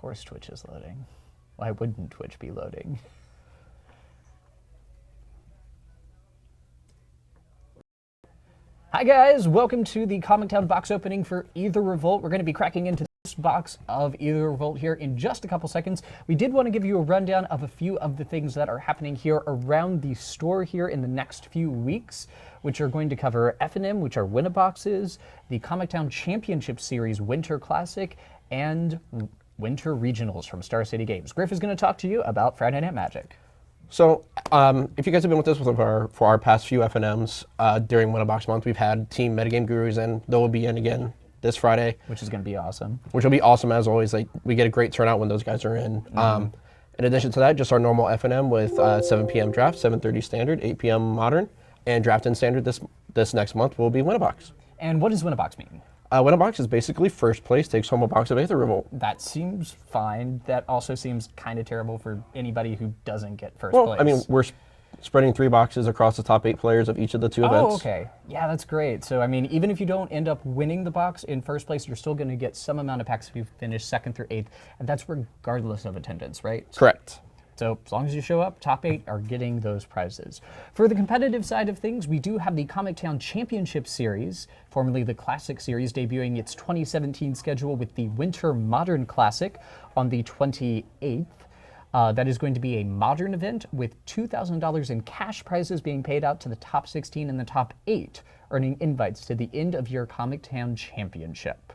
course Twitch is loading. Why wouldn't Twitch be loading? Hi guys, welcome to the Comic Town box opening for Aether Revolt. We're going to be cracking into this box of Aether Revolt here in just a couple seconds. We did want to give you a rundown of a few of the things that are happening here around the store here in the next few weeks, which are going to cover F&M, which are Win-A-Boxes, the Comic Town Championship Series Winter Classic, and Winter Regionals from Star City Games. Griff is going to talk to you about Friday Night Magic. So, if you guys have been with us for our past few F&Ms during Win-A-Box month, we've had Team Metagame Gurus in. They'll be in again this Friday. Which is going to be awesome. Which will be awesome as always. We get a great turnout when those guys are in. In addition to that, just our normal F&M with 7 p.m. draft, 7:30 standard, 8 p.m. modern, and draft and standard this next month will be Win-A-Box. And what does Win-A-Box mean? Win-A-Box is basically first place takes home a box of Aether Revolt. That seems fine. That also seems kind of terrible for anybody who doesn't get first place. Well, I mean, we're spreading 3 boxes across the top 8 players of each of the 2 events. Oh, okay. Yeah, that's great. So, I mean, even if you don't end up winning the box in first place, you're still going to get some amount of packs if you finish 2nd through 8th, and that's regardless of attendance, right? Correct. So as long as you show up, top 8 are getting those prizes. For the competitive side of things, we do have the Comic Town Championship Series, formerly the Classic Series, debuting its 2017 schedule with the Winter Modern Classic on the 28th. That is going to be a modern event with $2,000 in cash prizes being paid out to the top 16 and the top 8, earning invites to the end of year Comic Town Championship.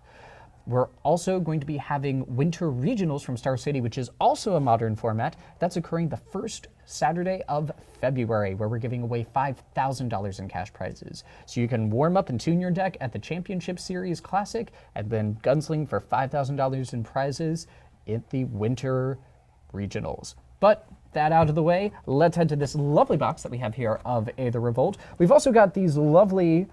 We're also going to be having Winter Regionals from Star City, which is also a modern format. That's occurring the first Saturday of February, where we're giving away $5,000 in cash prizes. So you can warm up and tune your deck at the Championship Series Classic, and then gunsling for $5,000 in prizes at the Winter Regionals. But that out of the way, let's head to this lovely box that we have here of Aether Revolt. We've also got these lovely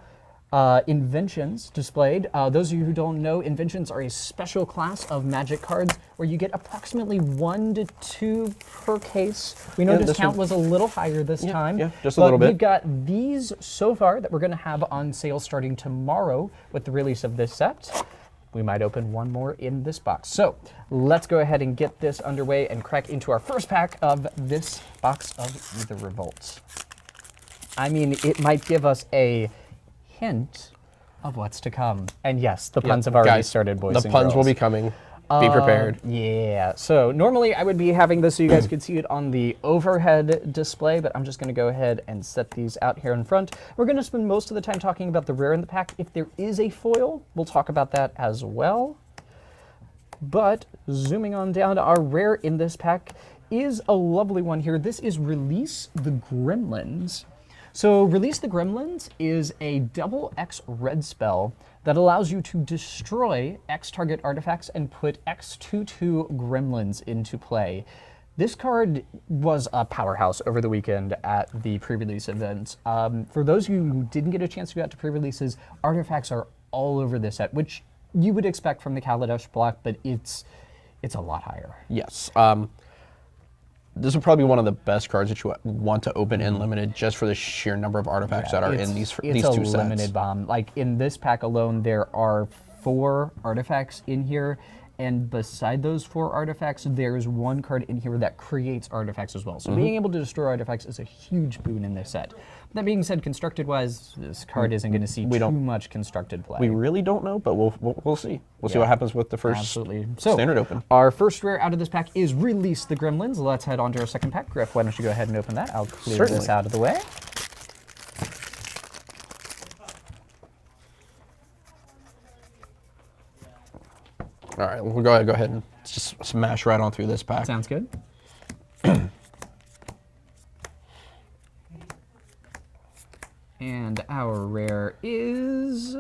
inventions displayed. Those of you who don't know, inventions are a special class of Magic cards where you get approximately 1 to 2 per case. We know this count was a little higher this time. Yeah, just a little bit. We've got these so far that we're going to have on sale starting tomorrow with the release of this set. We might open one more in this box. So let's go ahead and get this underway and crack into our first pack of this box of Aether Revolt. I mean, it might give us a hint of what's to come. And yes, the puns have already started, boys and girls. The puns will be coming. Be prepared. Yeah, so normally I would be having this so you guys could see it on the overhead display, but I'm just going to go ahead and set these out here in front. We're going to spend most of the time talking about the rare in the pack. If there is a foil, we'll talk about that as well. But zooming on down, our rare in this pack is a lovely one here. This is Release the Gremlins. So Release the Gremlins is a double X red spell that allows you to destroy X target artifacts and put X/2/2 gremlins into play. This card was a powerhouse over the weekend at the pre-release event. For those of you who didn't get a chance to go out to pre-releases, artifacts are all over this set, which you would expect from the Kaladesh block, but it's a lot higher. Yes. This is probably one of the best cards that you want to open in limited, just for the sheer number of artifacts that are in these two sets. It's a limited bomb. Like in this pack alone, there are 4 artifacts in here, and beside those 4 artifacts, there's 1 card in here that creates artifacts as well. So being able to destroy artifacts is a huge boon in this set. That being said, constructed-wise, this card isn't going to see too much constructed play. We really don't know, but we'll see. We'll see what happens with the first standard open. Our first rare out of this pack is Release the Gremlins. Let's head on to our second pack. Griff, why don't you go ahead and open that? I'll clear this out of the way. All right, we'll go ahead and just smash right on through this pack. Sounds good. And our rare is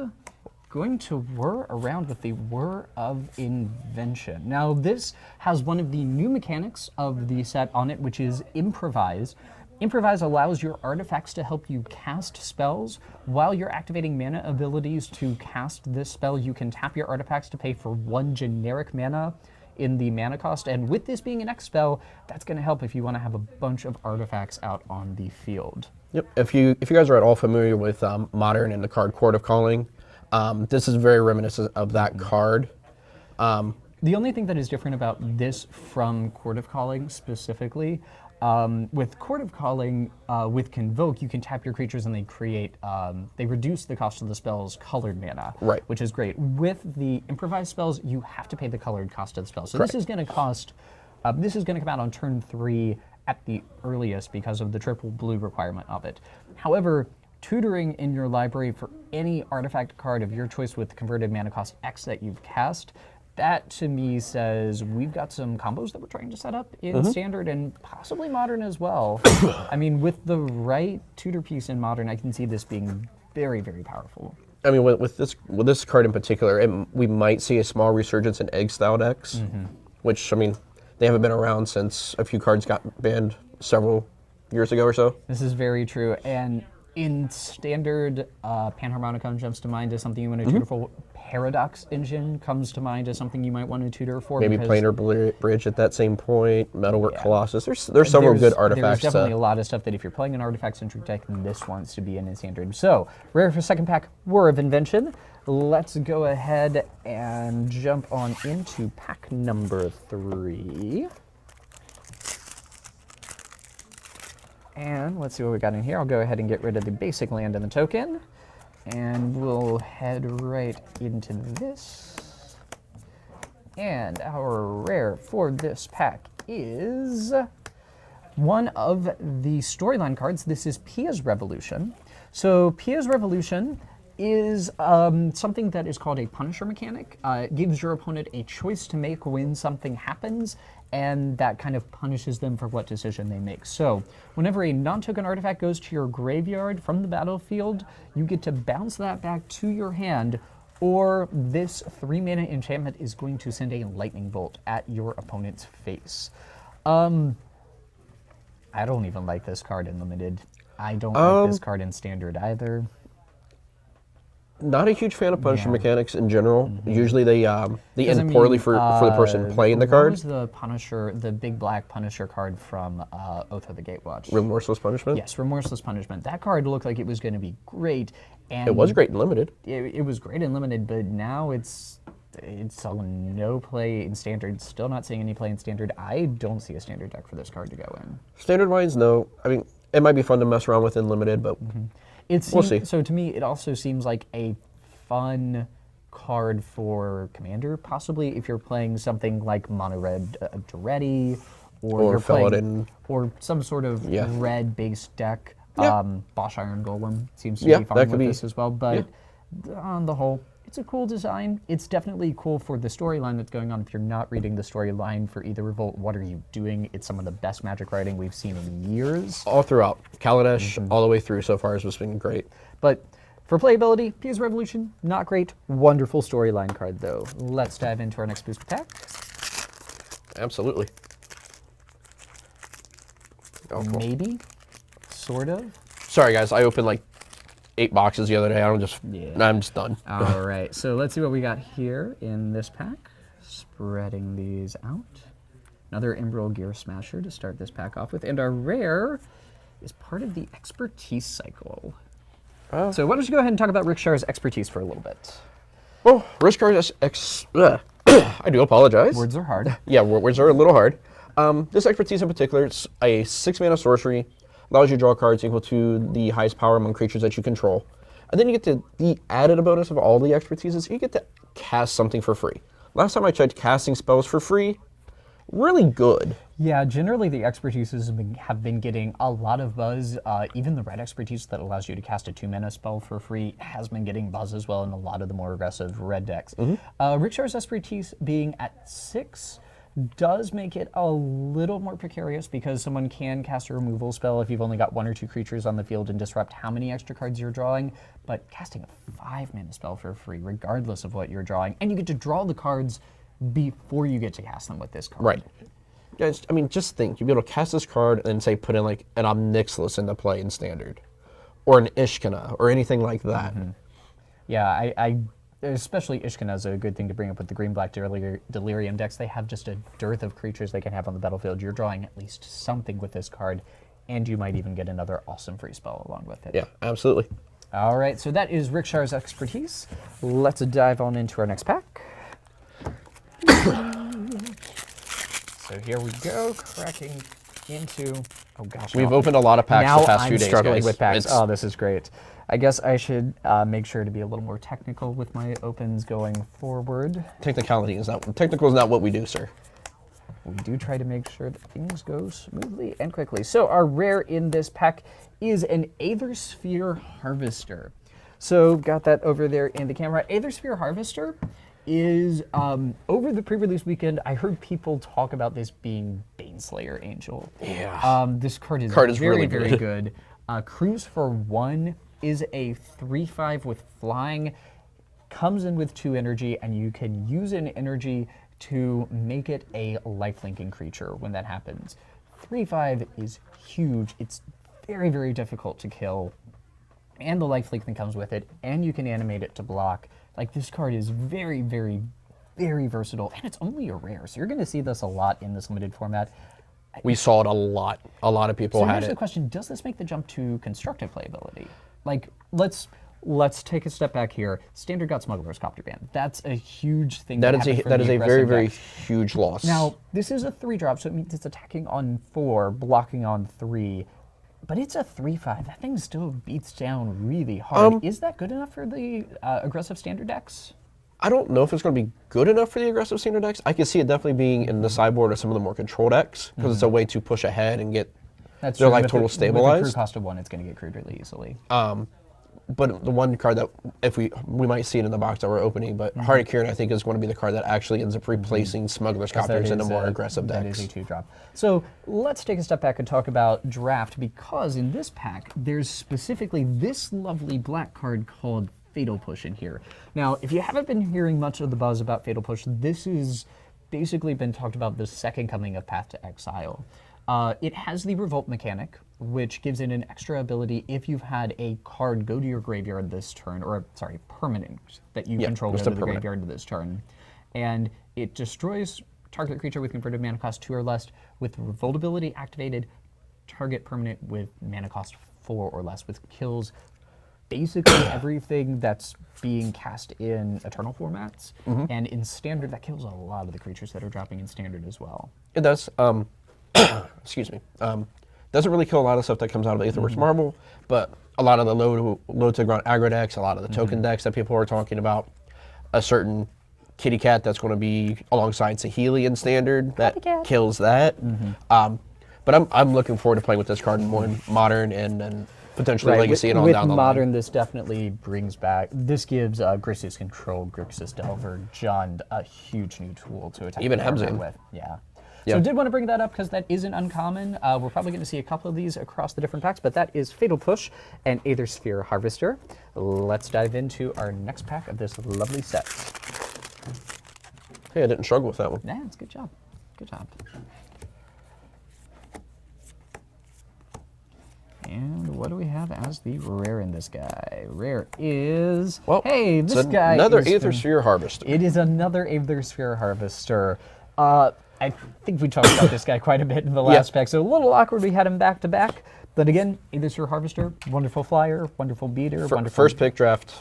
going to whir around with the Whir of Invention. Now this has one of the new mechanics of the set on it, which is Improvise. Improvise allows your artifacts to help you cast spells. While you're activating mana abilities to cast this spell, you can tap your artifacts to pay for 1 generic mana in the mana cost. And with this being an X spell, that's going to help if you want to have a bunch of artifacts out on the field. Yep. If you guys are at all familiar with Modern and the card Court of Calling, this is very reminiscent of that card. The only thing that is different about this from Court of Calling specifically, with Court of Calling, with Convoke, you can tap your creatures and they create, they reduce the cost of the spell's colored mana, Right. which is great. With the improvised spells, you have to pay the colored cost of the spell. So Correct. this is going to cost, this is going to come out on turn 3 at the earliest because of the triple blue requirement of it. However, tutoring in your library for any artifact card of your choice with converted mana cost X that you've cast, that to me says we've got some combos that we're trying to set up in Standard and possibly Modern as well. I mean, with the right tutor piece in Modern, I can see this being very, very powerful. I mean, with this card in particular, we might see a small resurgence in egg-style decks, which, I mean, they haven't been around since a few cards got banned several years ago or so. This is very true. And in Standard, Panharmonicon jumps to mind as something you want to tutor for. Paradox Engine comes to mind as something you might want to tutor for. Maybe Planar Bridge at that same point, Metalwork Colossus. There's several good artifacts. There's definitely a lot of stuff that if you're playing an artifact-centric deck, this wants to be in Standard. So, rare for second pack, War of Invention. Let's go ahead and jump on into pack number 3. And let's see what we got in here. I'll go ahead and get rid of the basic land and the token. And we'll head right into this. And our rare for this pack is one of the storyline cards. This is Pia's Revolution. So Pia's Revolution is something that is called a Punisher mechanic. It gives your opponent a choice to make when something happens, and that kind of punishes them for what decision they make. So whenever a non-token artifact goes to your graveyard from the battlefield, you get to bounce that back to your hand, or this 3-mana enchantment is going to send a lightning bolt at your opponent's face. I don't even like this card in Limited. I don't like this card in Standard either. Not a huge fan of Punisher mechanics in general. Usually they end poorly for the person playing the card. What was the Punisher, the big black Punisher card from Oath of the Gatewatch? Remorseless Punishment? Yes, Remorseless Punishment. That card looked like it was going to be great. And It was great in Limited. It was great in Limited, but now it's on no play in Standard. Still not seeing any play in Standard. I don't see a Standard deck for this card to go in. Standard-wise, no. I mean, it might be fun to mess around with in Limited, but we'll see. So to me, it also seems like a fun card for Commander, possibly if you're playing something like Mono Red Duretti, or you're playing, or some sort of red-based deck. Bosch Iron Golem seems to be fine with this as well. But on the whole, it's a cool design. It's definitely cool for the storyline that's going on. If you're not reading the storyline for Aether Revolt, what are you doing? It's some of the best Magic writing we've seen in years. All throughout. Kaladesh, all the way through so far, has been great. But for playability, Pia's Revolution, not great. Wonderful storyline card, though. Let's dive into our next booster pack. Absolutely. Oh, cool. Maybe, sort of. Sorry, guys. I opened like 8 boxes the other day. I'm just done. All right, so let's see what we got here in this pack. Spreading these out. Another Emerald Gear Smasher to start this pack off with. And our rare is part of the Expertise cycle. So why don't you go ahead and talk about Rick Shar's Expertise for a little bit. Well, Rick Shar's I do apologize. Words are hard. Yeah, words are a little hard. This Expertise in particular, it's a 6-mana sorcery. Allows you to draw cards equal to the highest power among creatures that you control. And then you get to the added bonus of all the Expertises, you get to cast something for free. Last time I checked, casting spells for free, really good. Yeah, generally the Expertises have been getting a lot of buzz. Even the red Expertise that allows you to cast a 2-mana spell for free has been getting buzz as well in a lot of the more aggressive red decks. Rick Shar's Expertise being at 6 does make it a little more precarious because someone can cast a removal spell if you've only got 1 or 2 creatures on the field and disrupt how many extra cards you're drawing, but casting a 5-mana spell for free regardless of what you're drawing, and you get to draw the cards before you get to cast them with this card. Right. Guys, I mean, just think. You'd be able to cast this card and then, say, put in like an Omnixilus into play in Standard, or an Ishkana, or anything like that. Yeah, I especially Ishkana is a good thing to bring up with the green-black Delirium decks. They have just a dearth of creatures they can have on the battlefield. You're drawing at least something with this card, and you might even get another awesome free spell along with it. Yeah, absolutely. All right, so that is Rick Shar's Expertise. Let's dive on into our next pack. So here we go, cracking into, oh gosh. We've opened a lot of packs now the past I'm few days, struggling guys. with packs. It's- Oh, this is great. I guess I should make sure to be a little more technical with my opens going forward. Technical is not what we do, sir. We do try to make sure that things go smoothly and quickly. So our rare in this pack is an Aether Sphere Harvester. So got that over there in the camera. Aether Sphere Harvester is, over the pre-release weekend, I heard people talk about this being Baneslayer Angel. Yeah. This card is Card is very, really very good. good. Cruise for 1 is a 3/5 with flying, comes in with 2 energy, and you can use an energy to make it a lifelinking creature when that happens. 3/5 is huge. It's very, very difficult to kill, and the lifelink comes with it, and you can animate it to block. Like, this card is very, very, very versatile, and it's only a rare, so you're going to see this a lot in this limited format. We saw it a lot. A lot of people So had here's it. the question: does this make the jump to constructive playability? Like, let's take a step back here. Standard got Smuggler's Copter ban. That's a huge thing. That happened for is the a very, aggressive very decks. huge loss. Now, this is a 3-drop, so it means it's attacking on 4, blocking on 3. But it's a 3/5. That thing still beats down really hard. Is that good enough for the aggressive standard decks? I don't know if it's going to be good enough for the aggressive standard decks. I can see it definitely being in the sideboard of some of the more control decks, because it's a way to push ahead and get That's their true. life With total With the stabilized. crew cost of 1, it's going to get crewed really easily. But the one card that, if we might see it in the box that we're opening, but Heart of Kieran, I think, is going to be the card that actually ends up replacing Smuggler's Copters into more aggressive That decks. is a 2-drop. So let's take a step back and talk about draft, because in this pack, there's specifically this lovely black card called Fatal Push in here. Now, if you haven't been hearing much of the buzz about Fatal Push, this is basically been talked about the second coming of Path to Exile. It has the Revolt mechanic, which gives it an extra ability if you've had a card go to your graveyard this turn, or sorry, permanent that you control go just to a the permanent. graveyard this turn. And it destroys target creature with converted mana cost 2 or less with Revolt ability activated, target permanent with mana cost 4 or less, with kills basically everything that's being cast in Eternal formats. And in Standard, that kills a lot of the creatures that are dropping in Standard as well. It does. Excuse me. Doesn't really kill a lot of stuff that comes out of Aether Marble, but a lot of the low to ground aggro decks, a lot of the token decks that people are talking about, a certain kitty cat that's going to be alongside Saheeli in Standard that kills that. But I'm looking forward to playing with this card more in Modern and potentially Legacy and on with down the Modern, line. this definitely brings back. This gives Grixis Control, Grixis Delver, Jund a huge new tool to attack. Even the board Hemzin. with. Yeah. Yeah. So I did want to bring that up because that isn't uncommon. We're probably going to see a couple of these across the different packs, but that is Fatal Push and Aether Sphere Harvester. Let's dive into our next pack of this lovely set. Hey, I didn't struggle with that one. Yeah, it's good job. Good job. And what do we have as the rare in this guy? Rare is, Well, hey, it's this guy another is Aether Sphere Harvester. It is another Aether Sphere Harvester. I think we talked about this guy quite a bit in the last pack, so a little awkward we had him back to back. But again, Aether Sphere Harvester, wonderful flyer, wonderful beater, wonderful. First pick draft.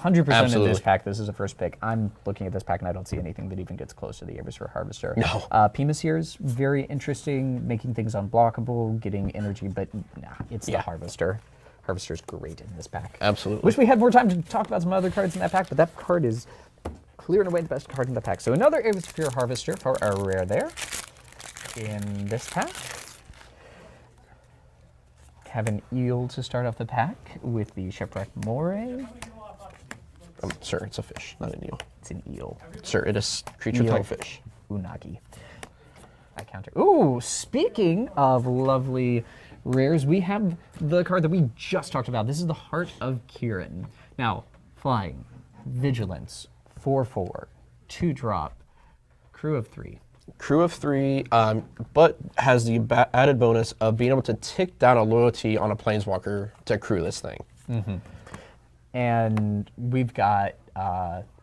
100% in Absolutely. this pack, this is a first pick. I'm looking at this pack and I don't see anything that even gets close to the Aether Sphere Harvester. No. Pima's here is very interesting, making things unblockable, getting energy, but nah, it's the Harvester. Harvester's great in this pack. Absolutely. Wish we had more time to talk about some other cards in that pack, but that card is clear and away the best card in the pack. So another Aether Sphere Harvester for our rare there. In this pack, have an eel to start off the pack with the Shipwreck Moray. Sir, it's a fish, not an eel. It's an eel. Sir, it is creature Eel. type fish. Unagi. I counter. Ooh, speaking of lovely rares, we have the card that we just talked about. This is the Heart of Kieran. Now, flying, vigilance, 4/4, 2-drop, crew of 3. Crew of 3, but has the added bonus of being able to tick down a loyalty on a planeswalker to crew this thing. And we've got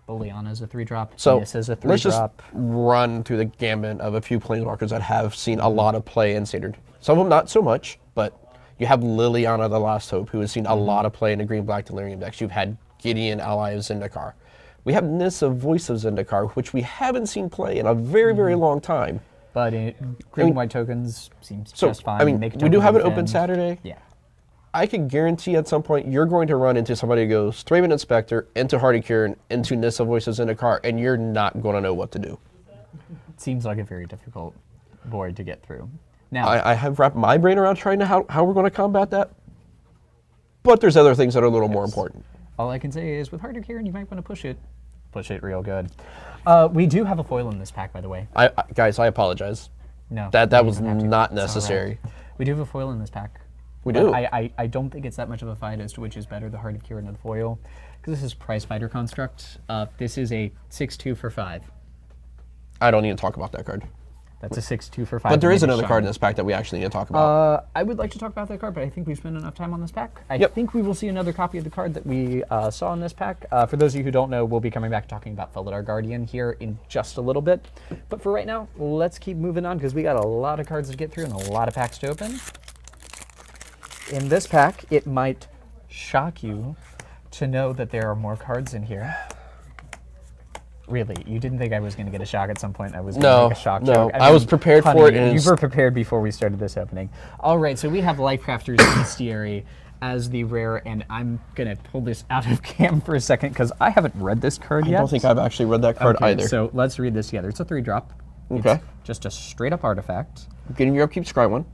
Boliana as a 3-drop. So this is a let's just 3-drop. run through the gambit of a few planeswalkers that have seen a lot of play in Standard. Some of them not so much, but you have Liliana the Last Hope, who has seen a lot of play in the green-black Delirium decks. You've had Gideon, Allies, and Nakar. We have Nissa Voice of Zendikar, which we haven't seen play in a very, very long time. But green and white tokens seems just fine. I mean, we do have an open Saturday. Yeah. I can guarantee at some point you're going to run into somebody who goes Thraben Inspector, into Hardy Kieran, into Nissa Voice of Zendikar, and you're not going to know what to do. It seems like a very difficult board to get through. Now, I have wrapped my brain around trying to how we're going to combat that, but there's other things that are a little more important. All I can say is with Hardy Kieran, you might want to push it real good. We do have a foil in this pack, by the way. Guys, I apologize. No. That was not necessary. Right. We do have a foil in this pack. We do. I don't think it's that much of a fight as to which is better, the Heart of Kieran or the foil, because this is Prize Fighter Construct. This is a 6/2 for 5. I don't need to talk about that card. That's a 6/2 for 5. But there is another card in this pack that we actually need to talk about. I would like to talk about that card, but I think we've spent enough time on this pack. I Yep. think we will see another copy of the card that we saw in this pack. For those of you who don't know, we'll be coming back talking about Felidar Guardian here in just a little bit. But for right now, let's keep moving on because we got a lot of cards to get through and a lot of packs to open. In this pack, it might shock you to know that there are more cards in here. Really? You didn't think I was going to get a shock at some point? I was going to make a shock joke? I was prepared for it. You were prepared before we started this opening. All right, so we have Lifecrafter's Bestiary as the rare, and I'm going to pull this out of cam for a second because I haven't read this card yet. I don't think I've actually read that card either. So let's read this together. It's a 3-drop. Okay. It's just a straight-up artifact. Getting your upkeep, scry 1.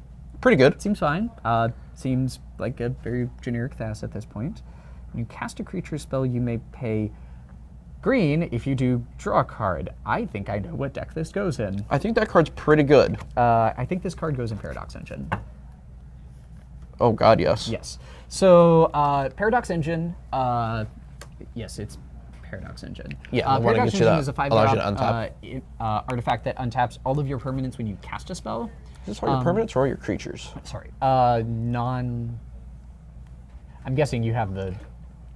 Pretty good. Seems fine. Seems like a very generic Thas at this point. When you cast a creature spell, you may pay green. If you do, draw a card. I think I know what deck this goes in. I think that card's pretty good. I think this card goes in Paradox Engine. Oh God, yes. Yes. So Paradox Engine, yes, it's Paradox Engine. Yeah, Paradox Engine is a 5-drop artifact that untaps all of your permanents when you cast a spell. Is this all your permanents or all your creatures? Sorry, I'm guessing you have the.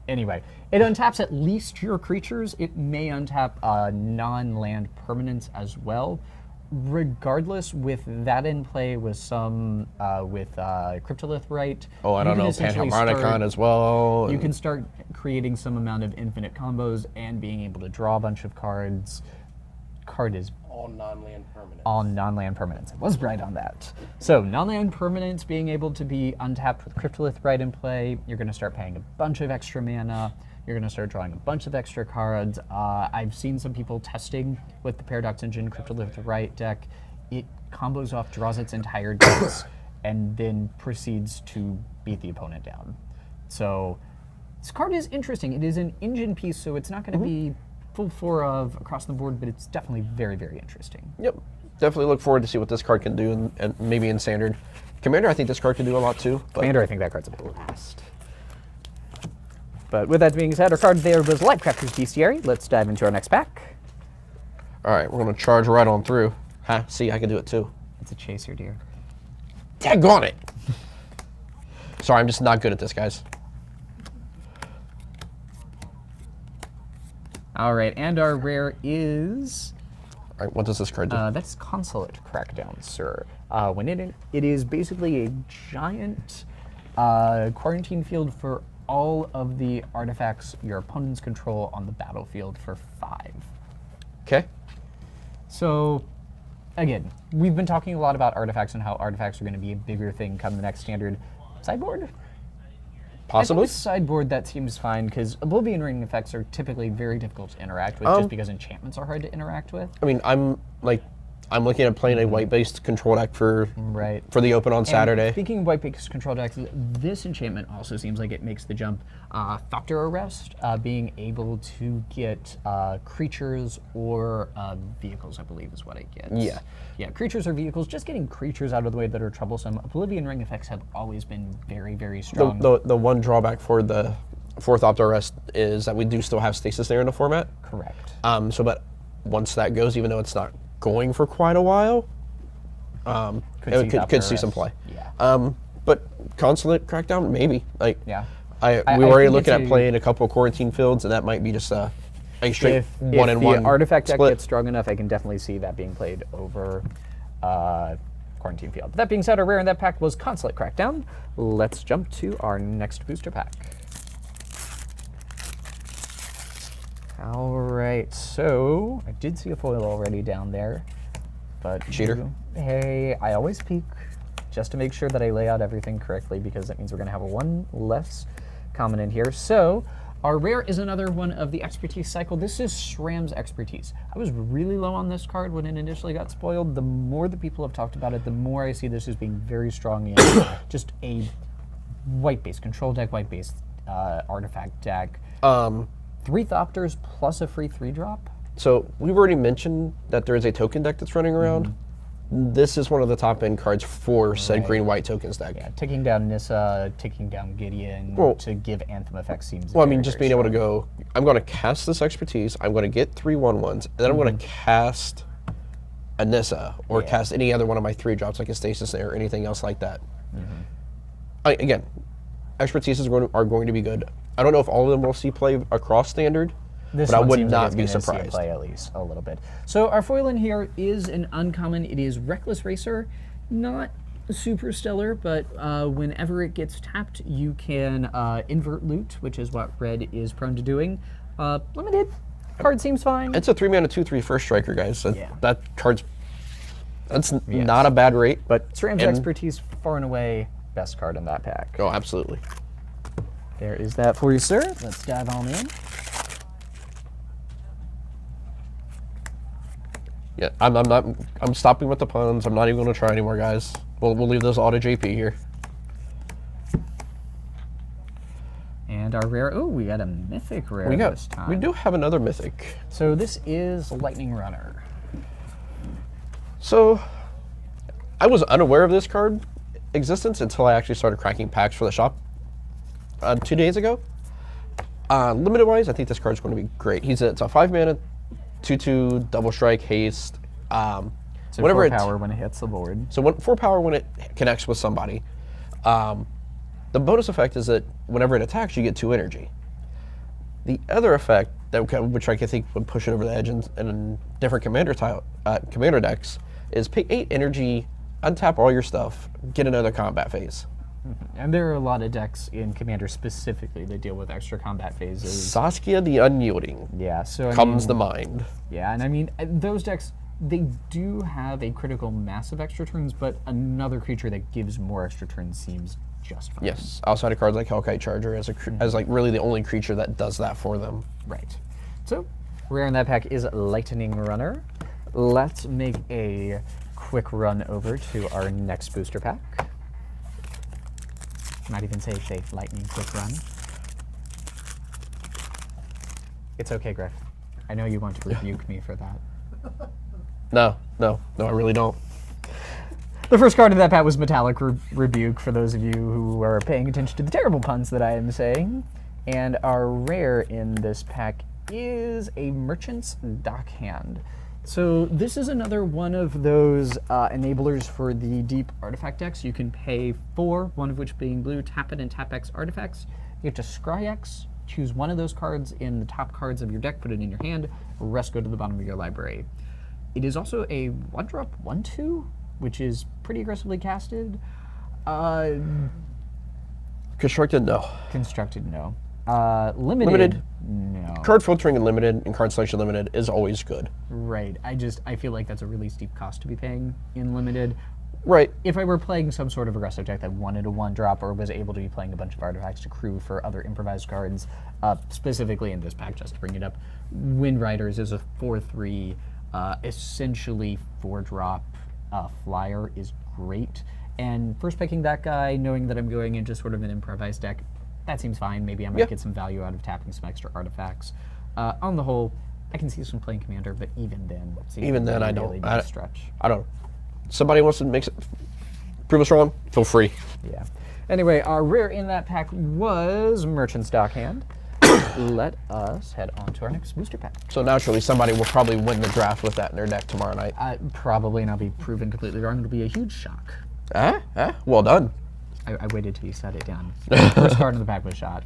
Anyway, it untaps at least your creatures. It may untap non-land permanents as well. Regardless, with that in play, with some Cryptolith Right. Oh, I don't know, Panharmonicon as well. You can start creating some amount of infinite combos and being able to draw a bunch of cards. Card is all non-land permanents. All non-land permanents. I was right on that. So non-land permanents being able to be untapped with Cryptolith Right in play. You're going to start paying a bunch of extra mana. You're going to start drawing a bunch of extra cards. I've seen some people testing with the Paradox Engine Cryptolith Right deck. It combos off, draws its entire decks, and then proceeds to beat the opponent down. So this card is interesting. It is an engine piece, so it's not going to be full 4 of across the board, but it's definitely very, very interesting. Yep. Definitely look forward to see what this card can do, and maybe in Standard. Commander, I think this card can do a lot too. But Commander, I think that card's a blast. But with that being said, our card there was Lifecrafter's Bestiary. Let's dive into our next pack. All right, we're going to charge right on through. Ha, see, I can do it too. It's a chaser, dear. Daggone it! Sorry, I'm just not good at this, guys. All right, and our rare is... All right, what does this card do? That's Consulate Crackdown, sir. When it is basically a giant quarantine field for all of the artifacts your opponents control on the battlefield for 5. Okay. So, again, we've been talking a lot about artifacts and how artifacts are going to be a bigger thing come the next Standard sideboard. Possibly. Sideboard, that seems fine, because Oblivion Ring effects are typically very difficult to interact with, just because enchantments are hard to interact with. I mean, I'm looking at playing a white-based control deck for the Open on Saturday. And speaking of white-based control decks, this enchantment also seems like it makes the jump. Thopter Arrest, being able to get creatures or vehicles, I believe is what it gets. Yeah. Yeah, creatures or vehicles, just getting creatures out of the way that are troublesome. Oblivion Ring effects have always been very, very strong. The one drawback for the Thopter Arrest is that we do still have Stasis there in the format. Correct. But once that goes, even though it's not going for quite a while, could see some play. Yeah. But Consulate Crackdown, maybe. Like, yeah. We were already looking at playing a couple of quarantine fields, and that might be just a straight one-and-one. If the artifact deck split gets strong enough, I can definitely see that being played over quarantine field. That being said, our rare in that pack was Consulate Crackdown. Let's jump to our next booster pack. All right, so I did see a foil already down there, but Cheater. Hey, I always peek just to make sure that I lay out everything correctly because that means we're going to have one less common in here. So our rare is another one of the expertise cycle. This is Shram's expertise. I was really low on this card when it initially got spoiled. The more the people have talked about it, the more I see this as being very strong in just a white-based control deck, white-based artifact deck. 3 Thopters plus a free 3-drop. So we've already mentioned that there is a token deck that's running around. This is one of the top end cards for said green-white tokens deck. Yeah, taking down Nissa, taking down Gideon to give Anthem effect seems Well, I very, mean, just very being able to strong. go, I'm going to cast this expertise, I'm going to get 3 1/1s, and then I'm going to cast a Nissa, or cast any other one of my 3-drops, like a Stasis Snare or anything else like that. Again, expertises are going to be good. I don't know if all of them will see play across standard, This but I one would seems like not it's be gonna see it surprised. play at least a little bit. So our foil in here is an uncommon. It is Reckless Racer, not super stellar, but whenever it gets tapped, you can invert loot, which is what red is prone to doing. Limited card seems fine. It's a 3-mana 2/3 first striker, guys. That card's not a bad rate. But Shram's expertise, far and away, best card in that pack. Oh, absolutely. There is that for you, sir. Let's dive on in. Yeah, I'm stopping with the puns. I'm not even going to try anymore, guys. We'll leave those all to JP here. And our rare, oh, we got a mythic rare this time. We do have another mythic. So this is Lightning Runner. So I was unaware of this card existence until I actually started cracking packs for the shop 2 days ago. Limited wise, I think this card's going to be great. It's a 5-mana 2/2 double strike haste. So whenever 4 power when it hits the board. So 4 power when it connects with somebody. The bonus effect is that whenever it attacks, you get 2 energy. The other effect, which I think would push it over the edge in different commander decks, is pay 8 energy, untap all your stuff, get another combat phase. And there are a lot of decks in Commander specifically that deal with extra combat phases. Saskia the Unyielding Yeah, so I comes mean, to mind. Yeah, and I mean, those decks, they do have a critical mass of extra turns, but another creature that gives more extra turns seems just fine. Yes, outside of cards like Hellkite Charger as like really the only creature that does that for them. Right. So, rare in that pack is Lightning Runner. Let's make a quick run over to our next booster pack. Might even say it's a lightning quick run. It's okay, Griff. I know you want to rebuke me for that. No, I really don't. The first card in that pack was Metallic Rebuke, for those of you who are paying attention to the terrible puns that I am saying. And our rare in this pack is a Merchant's Dockhand. So this is another one of those enablers for the deep artifact decks. You can pay 4, one of which being blue, tap it and tap X artifacts. You get to scry X, choose one of those cards in the top cards of your deck, put it in your hand, rest go to the bottom of your library. It is also a 1-drop 1/2, which is pretty aggressively casted. Constructed, no. Constructed, no. Limited, no. Card filtering in limited and card selection limited is always good. Right. I feel like that's a really steep cost to be paying in limited. Right. If I were playing some sort of aggressive deck that wanted a 1-drop or was able to be playing a bunch of artifacts to crew for other improvised cards, specifically in this pack, just to bring it up, Wind Riders is a 4/3, essentially 4-drop flyer is great. And first picking that guy, knowing that I'm going into sort of an improvised deck, that seems fine. Maybe I might get some value out of tapping some extra artifacts. On the whole, I can see some playing Commander, but even then, I don't. Really need to stretch. I don't. Somebody wants to prove us wrong, feel free. Yeah. Anyway, our rare in that pack was Merchant's Dockhand. Let us head on to our next booster pack. So naturally, somebody will probably win the draft with that in their deck tomorrow night. Probably, and I'll be proven completely wrong. It'll be a huge shock. Well done. I waited till you set it down. First card in the pack was shot.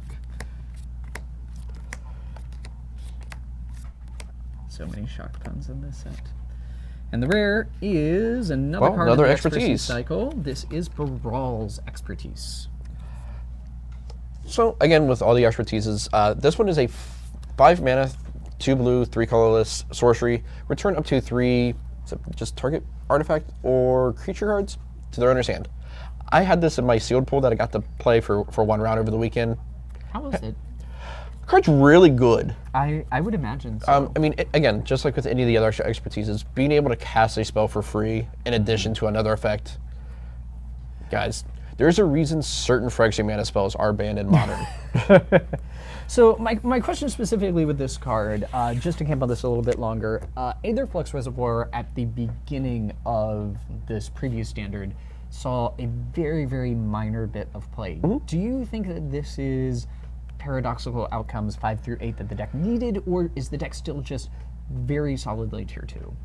So many shock puns in this set. And the rare is another card another in the expertise cycle. This is Baral's Expertise. So again, with all the expertises, this one is a 5-mana 2 blue, 3 colorless, sorcery. Return up to 3 just target artifact or creature cards to their owner's hand. I had this in my sealed pool that I got to play for 1 round over the weekend. How was it? Card's really good. I would imagine so. I mean, again, just like with any of the other expertises, being able to cast a spell for free in addition to another effect. Guys, there's a reason certain Phyrexian mana spells are banned in Modern. So my question specifically with this card, just to camp on this a little bit longer, Aether Flux Reservoir at the beginning of this previous standard saw a very, very minor bit of play. Do you think that this is paradoxical outcomes 5 through 8 that the deck needed, or is the deck still just very solidly tier 2?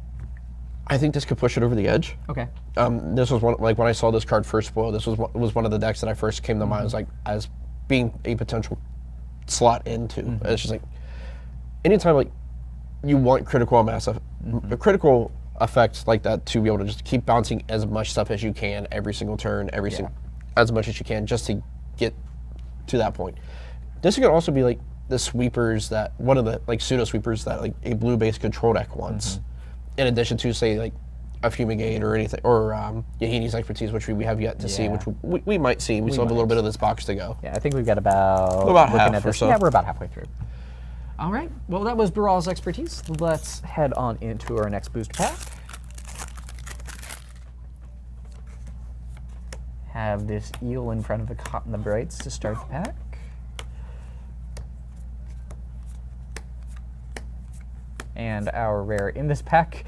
I think this could push it over the edge. Okay. This was one, like when I saw this card first spoil, this was one of the decks that I first came to mind as like as being a potential slot into. It's just like anytime like you want critical mass, a critical effect like that to be able to just keep bouncing as much stuff as you can every single turn, as much as you can just to get to that point. This could also be like the sweepers that one of the like pseudo sweepers that like a blue-based control deck wants, in addition to say like a Fumigate or anything, or Yahini's expertise, which we have yet to see, which we might see. We still have a little bit of this box to go. Yeah, I think we've got about half or so. Yeah, we're about halfway through. All right, well that was Baral's expertise. Let's head on into our next boost pack. Have this eel in front of the Cotton the Brights to start the pack. And our rare in this pack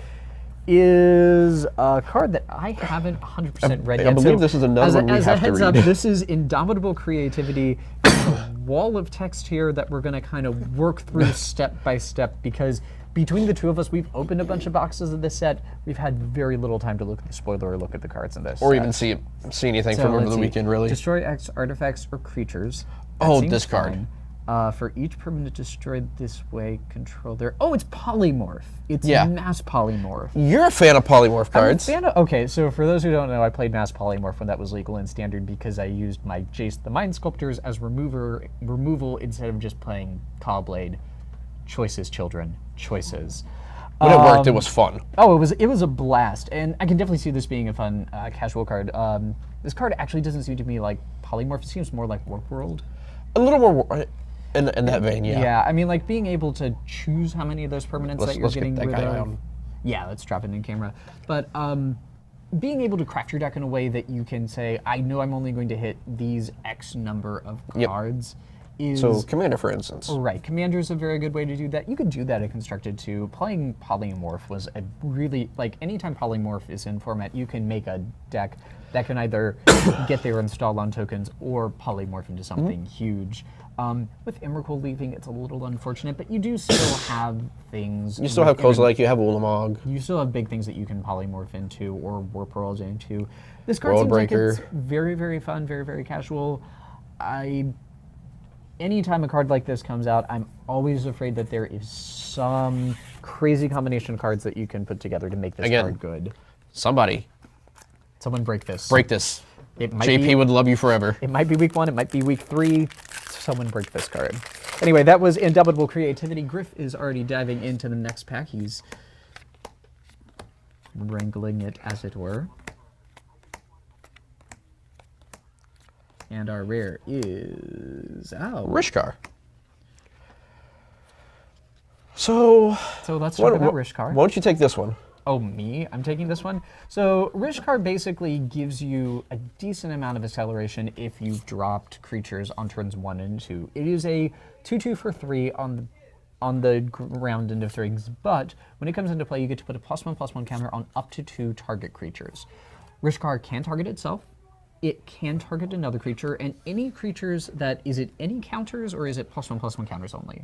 is a card that I haven't 100% read yet. I believe this is another one we have to read. As a heads up, this is Indomitable Creativity. There's a wall of text here that we're going to kind of work through step by step, because between the two of us, we've opened a bunch of boxes of this set. We've had very little time to look at the spoiler or look at the cards in this or set. even see anything from over the weekend, really. Destroy X artifacts or creatures. Oh, discard. For each permanent destroyed this way, control their... Oh, it's polymorph. It's mass polymorph. You're a fan of polymorph cards. I'm a fan of, okay, so for those who don't know, I played mass polymorph when that was legal in Standard because I used my Jace the Mind Sculptors as removal instead of just playing Callblade. Choices, children. Choices. When it worked, it was fun. Oh, it was a blast, and I can definitely see this being a fun casual card. This card actually doesn't seem to me like polymorph. It seems more like Warp World. A little more... In that vein, yeah. Yeah, I mean, like being able to choose how many of those permanents that you're getting rid of. Yeah, let's drop it in camera. But being able to craft your deck in a way that you can say, I know I'm only going to hit these X number of cards is... So, Commander, for instance. Right, Commander's a very good way to do that. You could do that in Constructed, too. Playing Polymorph was a really... Like, anytime Polymorph is in format, you can make a deck that can either get there installed on tokens or polymorph into something huge. With Emrakul leaving, it's a little unfortunate, but you do still have things. You still have Kozilek, you have Ulamog. You still have big things that you can polymorph into or Warp World into. This card seems like it's very, very fun, very, very casual. Anytime a card like this comes out, I'm always afraid that there is some crazy combination of cards that you can put together to make this card good. Someone break this. Break this. JP would love you forever. It might be week 1, it might be week 3. Someone break this card. Anyway, that was Indomitable Creativity. Griff is already diving into the next pack. He's wrangling it, as it were. And our rare is Rishkar. So let's talk about Rishkar. Why don't you take this one? Oh, me? I'm taking this one? So Rishkar basically gives you a decent amount of acceleration if you've dropped creatures on turns 1 and 2. It is a 2/2 for 3 on the ground end of things, but when it comes into play, you get to put a +1/+1 counter on up to 2 target creatures. Rishkar can target itself. It can target another creature, and any creatures that... Is it any counters, or is it +1/+1 counters only?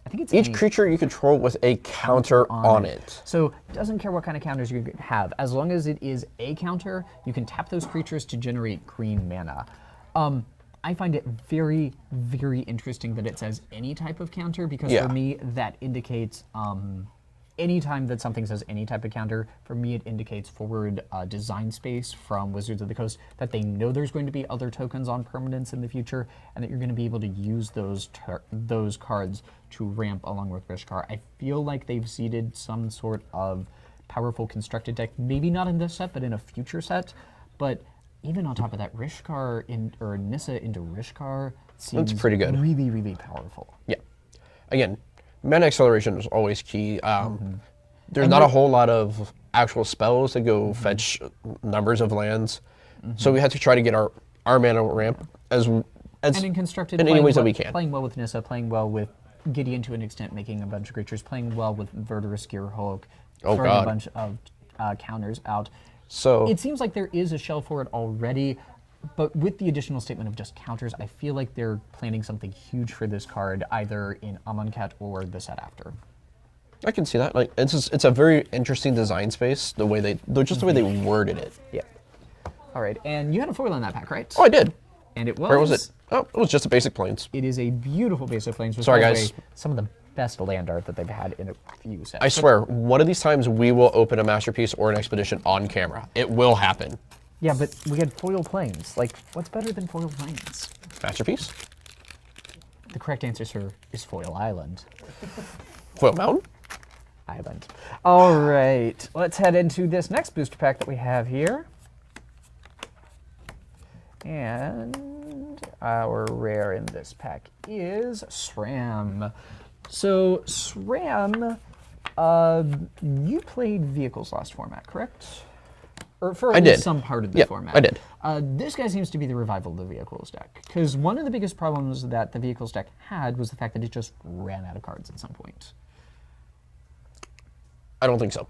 I think it's each creature you control with a counter on it. So it doesn't care what kind of counters you have. As long as it is a counter, you can tap those creatures to generate green mana. I find it very, very interesting that it says any type of counter, because for me, that indicates anytime that something says any type of counter, for me it indicates forward design space from Wizards of the Coast, that they know there's going to be other tokens on permanence in the future, and that you're going to be able to use those cards to ramp along with Rishkar. I feel like they've seeded some sort of powerful constructed deck, maybe not in this set, but in a future set. But even on top of that, or Nissa into Rishkar seems pretty good. Really, really powerful. Yeah. Again, mana acceleration is always key. There's not a whole lot of actual spells that go fetch numbers of lands, so we had to try to get our mana ramp as and in constructed, in any ways that we can. Playing well with Nissa, playing well with Gideon to an extent, making a bunch of creatures, playing well with Verdurous Gearhulk, throwing a bunch of counters out. So it seems like there is a shell for it already, but with the additional statement of just counters, I feel like they're planning something huge for this card, either in Amonkhet or the set after. I can see that. Like it's a very interesting design space. The way the way they worded it. Yeah. All right, and you had a foil in that pack, right? Oh, I did. And it was. Where was it? Oh, it was just a basic planes. It is a beautiful basic planes. Sorry, guys. Some of the best land art that they've had in a few sets. I swear, one of these times we will open a masterpiece or an expedition on camera. It will happen. Yeah, but we had foil planes. Like, what's better than foil planes? Masterpiece? The correct answer, sir, is Foil Island. Foil Mountain? Island. All right, let's head into this next booster pack that we have here. And our rare in this pack is SRAM. So, SRAM, you played Vehicles last format, correct? Or for at least some part of the format. I did. This guy seems to be the revival of the Vehicles deck. Because one of the biggest problems that the Vehicles deck had was the fact that it just ran out of cards at some point. I don't think so.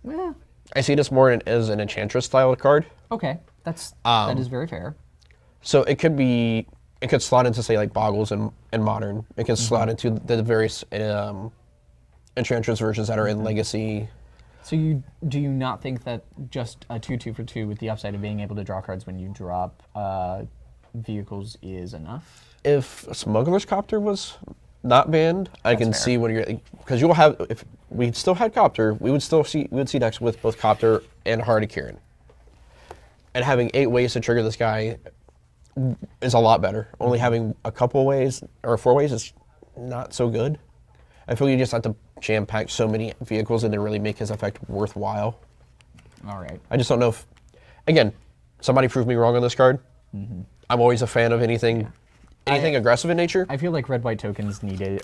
Yeah. I see this more as an Enchantress style card. Okay, that is very fair. So it could slot into, say, like Boggles and Modern. It can slot into the various Enchantress versions that are in Legacy. So do you not think that just a 2/2 for 2 with the upside of being able to draw cards when you drop Vehicles is enough? If Smuggler's Copter was not banned, I can see what you're, because you'll have, if we still had Copter, we would see decks with both Copter and Hardy Kieran. And having 8 ways to trigger this guy is a lot better. Only having a couple ways or 4 ways is not so good. I feel you just have to jam pack so many vehicles and then really make his effect worthwhile. All right. I just don't know if, again, somebody proved me wrong on this card. I'm always a fan of anything aggressive in nature. I feel like red white vehicles needed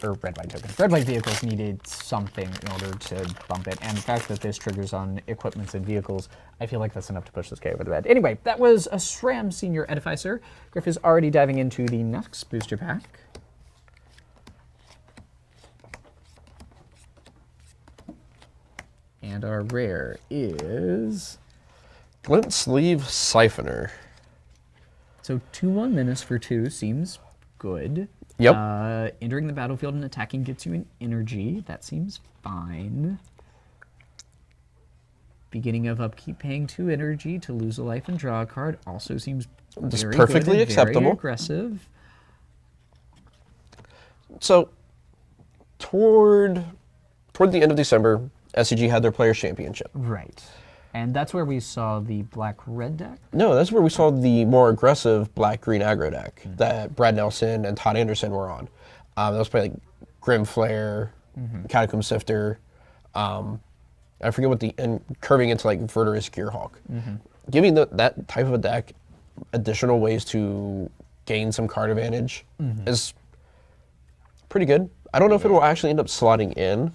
something in order to bump it. And the fact that this triggers on equipments and vehicles, I feel like that's enough to push this guy over the bed. Anyway, that was a SRAM Senior Edificer. Griff is already diving into the next booster pack. And our rare is Glint Sleeve Siphoner. So 2/1 menace for 2 seems good. Yep. Entering the battlefield and attacking gets you an energy. That seems fine. Beginning of upkeep, paying 2 energy to lose a life and draw a card also seems very perfectly good and acceptable. Very aggressive. So, toward the end of December, SCG had their Players' Championship. Right. And that's where we saw the black-red deck? No, that's where we saw the more aggressive black-green aggro deck that Brad Nelson and Todd Anderson were on. That was playing like Grim Flare, Catacomb Sifter. I forget what curving into like Verdurous Gearhulk. Giving that type of a deck additional ways to gain some card advantage is pretty good. I don't know if it will actually end up slotting in,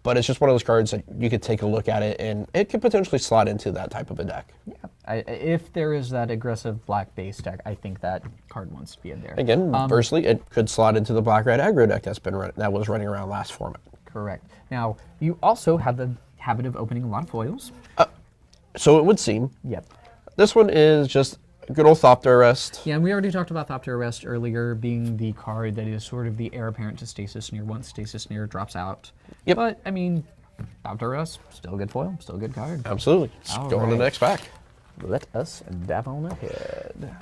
but it's just one of those cards that you could take a look at it, and it could potentially slot into that type of a deck. Yeah, if there is that aggressive black base deck, I think that card wants to be in there. Again, conversely, it could slot into the black-red aggro deck that was running around last format. Correct. Now, you also have the habit of opening a lot of foils. So it would seem. Yep. This one is just good old Thopter Arrest. Yeah, and we already talked about Thopter Arrest earlier being the card that is sort of the heir apparent to Stasis Snare once Stasis Snare drops out. Yep. But, I mean, Thopter Arrest, still a good foil, still a good card. Absolutely. Let's go on to the next pack. Let us dive on ahead.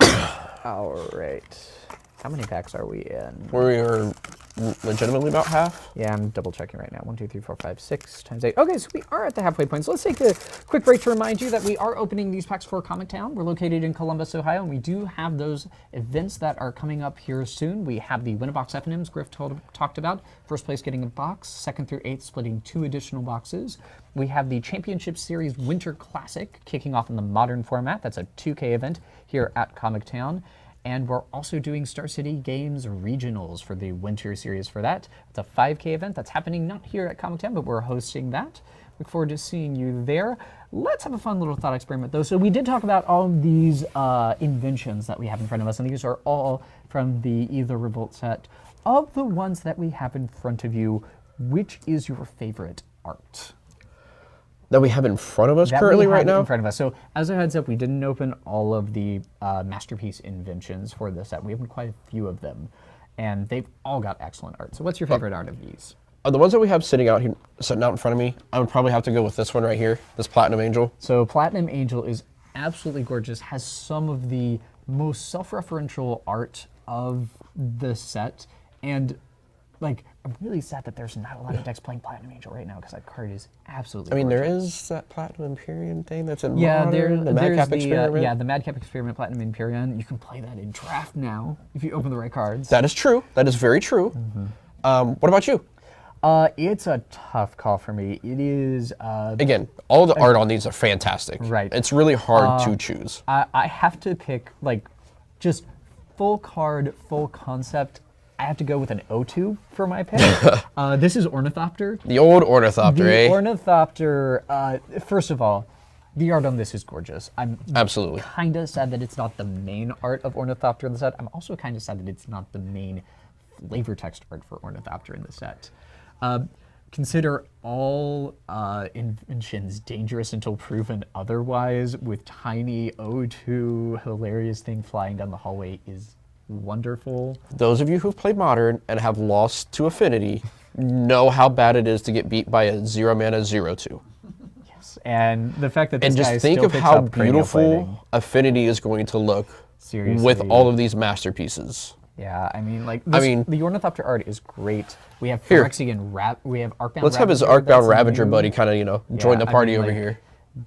All right. How many packs are we in? We are legitimately about half. Yeah, I'm double checking right now. 1, 2, 3, 4, 5, 6 times 8. Okay, so we are at the halfway point. So let's take a quick break to remind you that we are opening these packs for Comic Town. We're located in Columbus, Ohio, and we do have those events that are coming up here soon. We have the Win-A-Box FNMs Griff talked about. First place getting a box, 2nd through 8th splitting 2 additional boxes. We have the Championship Series Winter Classic kicking off in the modern format. That's a 2K event here at Comic Town. And we're also doing Star City Games Regionals for the Winter Series for that. It's a 5K event that's happening not here at Comic Town, but we're hosting that. Look forward to seeing you there. Let's have a fun little thought experiment, though. So we did talk about all of these inventions that we have in front of us, and these are all from the Aether Revolt set. Of the ones that we have in front of you, which is your favorite art? That we have in front of us currently right now? In front of us. So as a heads up, we didn't open all of the Masterpiece inventions for this set. We opened quite a few of them, and they've all got excellent art. So what's your favorite art of these? The ones that we have sitting out here, sitting out in front of me, I would probably have to go with this one right here, this Platinum Angel. So Platinum Angel is absolutely gorgeous, has some of the most self-referential art of the set, and like, I'm really sad that there's not a lot of decks playing Platinum Angel right now because that card is absolutely gorgeous. There is that Platinum Empyrean thing that's in Modern, the Madcap Experiment. Yeah, the Madcap Experiment Platinum Empyrean. You can play that in Draft now if you open the right cards. That is true. That is very true. What about you? It's a tough call for me. It is... Again, all the art on these are fantastic. Right. It's really hard to choose. I have to pick, like, just full card, full concept. I have to go with an O2 for my pick. This is Ornithopter. The old Ornithopter, The Ornithopter, first of all, the art on this is gorgeous. I'm absolutely kind of sad that it's not the main art of Ornithopter in the set. I'm also kind of sad that it's not the main flavor text art for Ornithopter in the set. Consider all inventions dangerous until proven otherwise, with tiny O2 hilarious thing flying down the hallway is wonderful. Those of you who've played Modern and have lost to Affinity know how bad it is to get beat by a 0-mana 0/2. Yes, and the fact that this and guy just think still of picks how up cranial beautiful plating. Affinity is going to look Seriously. with all of these masterpieces. Yeah, I mean, like, the Ornithopter art is great. We have Phyrexian we have Arcbound. Let's have his Arcbound Ravager buddy kind of, join the party over here.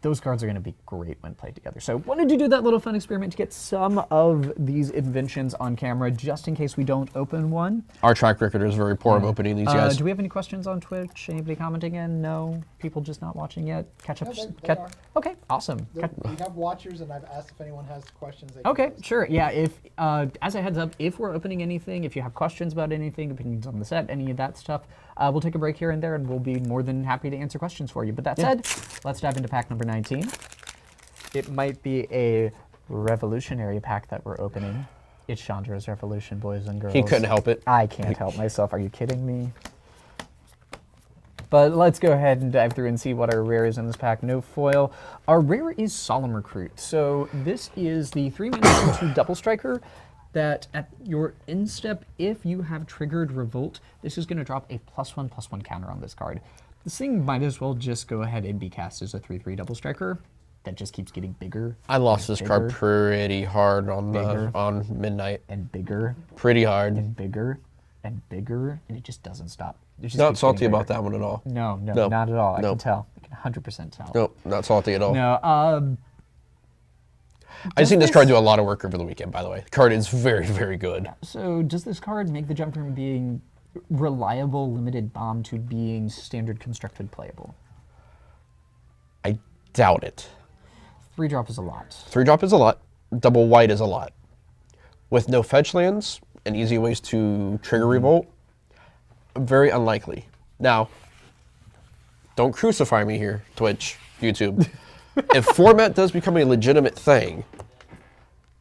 Those cards are going to be great when played together. So wanted to do that little fun experiment to get some of these inventions on camera, just in case we don't open one. Our track record is very poor of opening these guys. Do we have any questions on Twitch? Anybody commenting in? No? People just not watching yet? Catch up? They are. Okay, awesome. We have watchers, and I've asked if anyone has questions. Okay, sure. Yeah, if as a heads up, if we're opening anything, if you have questions about anything, opinions on the set, any of that stuff, we'll take a break here and there, and we'll be more than happy to answer questions for you. But that said, let's dive into pack number 19. It might be a revolutionary pack that we're opening. It's Chandra's Revolution, boys and girls. He couldn't help it. I can't help myself. Are you kidding me? But let's go ahead and dive through and see what our rare is in this pack. No foil. Our rare is Solemn Recruit. So this is the 3-mana 2 double striker that at your end step, if you have triggered Revolt, this is going to drop a +1/+1 counter on this card. This thing might as well just go ahead and be cast as a 3/3 double striker that just keeps getting bigger. I lost this card pretty hard on Midnight. And bigger. Pretty hard. And bigger. And bigger. And it just doesn't stop. Not salty about that one at all. No, not at all. I can tell. I can 100% tell. Nope, not salty at all. No, I've seen this card do a lot of work over the weekend, by the way. The card is very, very good. So does this card make the jump from being reliable limited bomb to being standard constructed playable? I doubt it. 3-drop is a lot. 3-drop is a lot. Double white is a lot. With no fetch lands and easy ways to trigger Revolt, very unlikely. Now, don't crucify me here, Twitch, YouTube. If format does become a legitimate thing,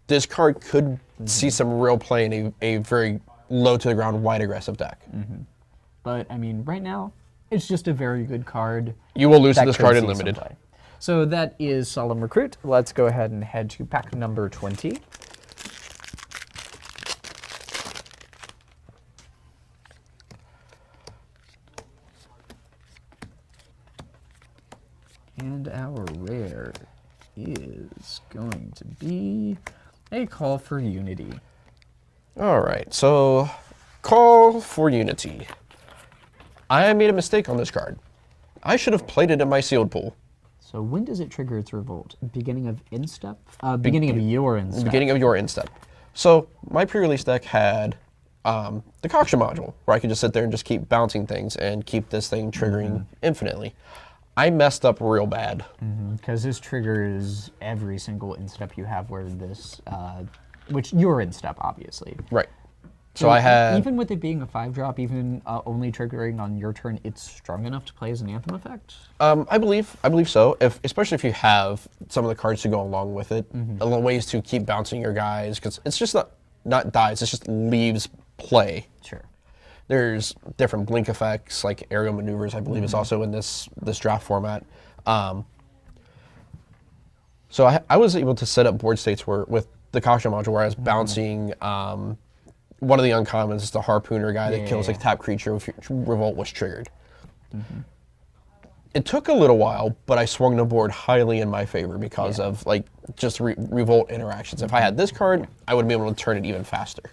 this card could see some real play in a very low to the ground, wide aggressive deck. But I mean, right now, it's just a very good card. You will lose to this card in limited. So that is Solemn Recruit. Let's go ahead and head to pack number 20. And our rare is going to be a Call for Unity. All right, so Call for Unity. I made a mistake on this card. I should have played it in my sealed pool. So when does it trigger its revolt? Beginning of instep? Beginning of your instep. Beginning of your instep. So my pre-release deck had the Koksha module, where I could just sit there and just keep bouncing things and keep this thing triggering infinitely. I messed up real bad. Because this triggers every single instep you have where this, which your instep, obviously. Right. So I had... Even with it being a 5-drop, even only triggering on your turn, it's strong enough to play as an Anthem effect? I believe so. Especially if you have some of the cards to go along with it, ways to keep bouncing your guys, because it's just not dies, it's just leaves play. Sure. There's different blink effects, like aerial maneuvers, I believe is also in this draft format. So I was able to set up board states where with the Koksha module where I was bouncing one of the uncommons is the Harpooner guy that kills like tap creature if Revolt was triggered. It took a little while, but I swung the board highly in my favor because of like just Revolt interactions. If I had this card, I would be able to turn it even faster.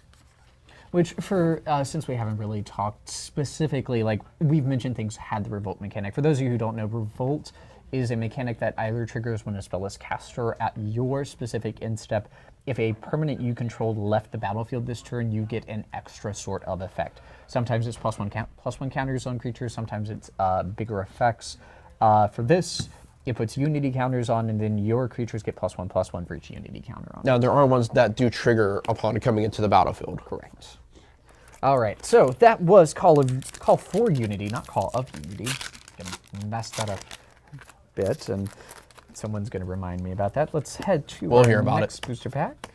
Which for, since we haven't really talked specifically, like we've mentioned things had the Revolt mechanic. For those of you who don't know, Revolt is a mechanic that either triggers when a spell is cast or at your specific instep. If a permanent you controlled left the battlefield this turn, you get an extra sort of effect. Sometimes it's +1 counters on creatures, sometimes it's bigger effects. For this, it puts unity counters on, and then your creatures get +1/+1 for each unity counter on. Now, there are ones that do trigger upon coming into the battlefield. Correct. All right, so that was Call for Unity, not Call of Unity. Gonna mess that up a bit, and someone's going to remind me about that. Let's head to our next booster pack.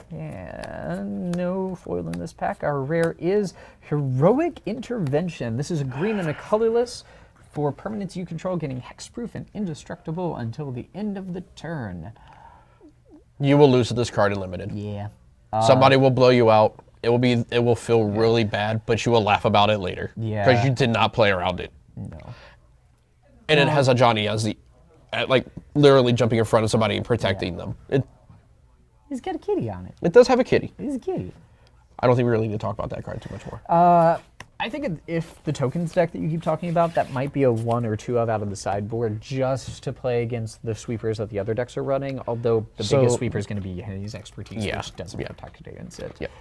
And no foil in this pack. Our rare is Heroic Intervention. This is a green and a colorless for permanents you control, getting hexproof and indestructible until the end of the turn. You will lose to this card in limited. Yeah. Somebody will blow you out. It will feel really bad, but you will laugh about it later. Yeah. Because you did not play around it. No. And it has a Johnny as like literally jumping in front of somebody and protecting them. He's got a kitty on it. It does have a kitty. He's a kitty. I don't think we really need to talk about that card too much more. I think if the tokens deck that you keep talking about, that might be a 1 or 2 of out of the sideboard just to play against the sweepers that the other decks are running, although the biggest sweeper is going to be Yeheni's Expertise, which doesn't protect against it. Yep.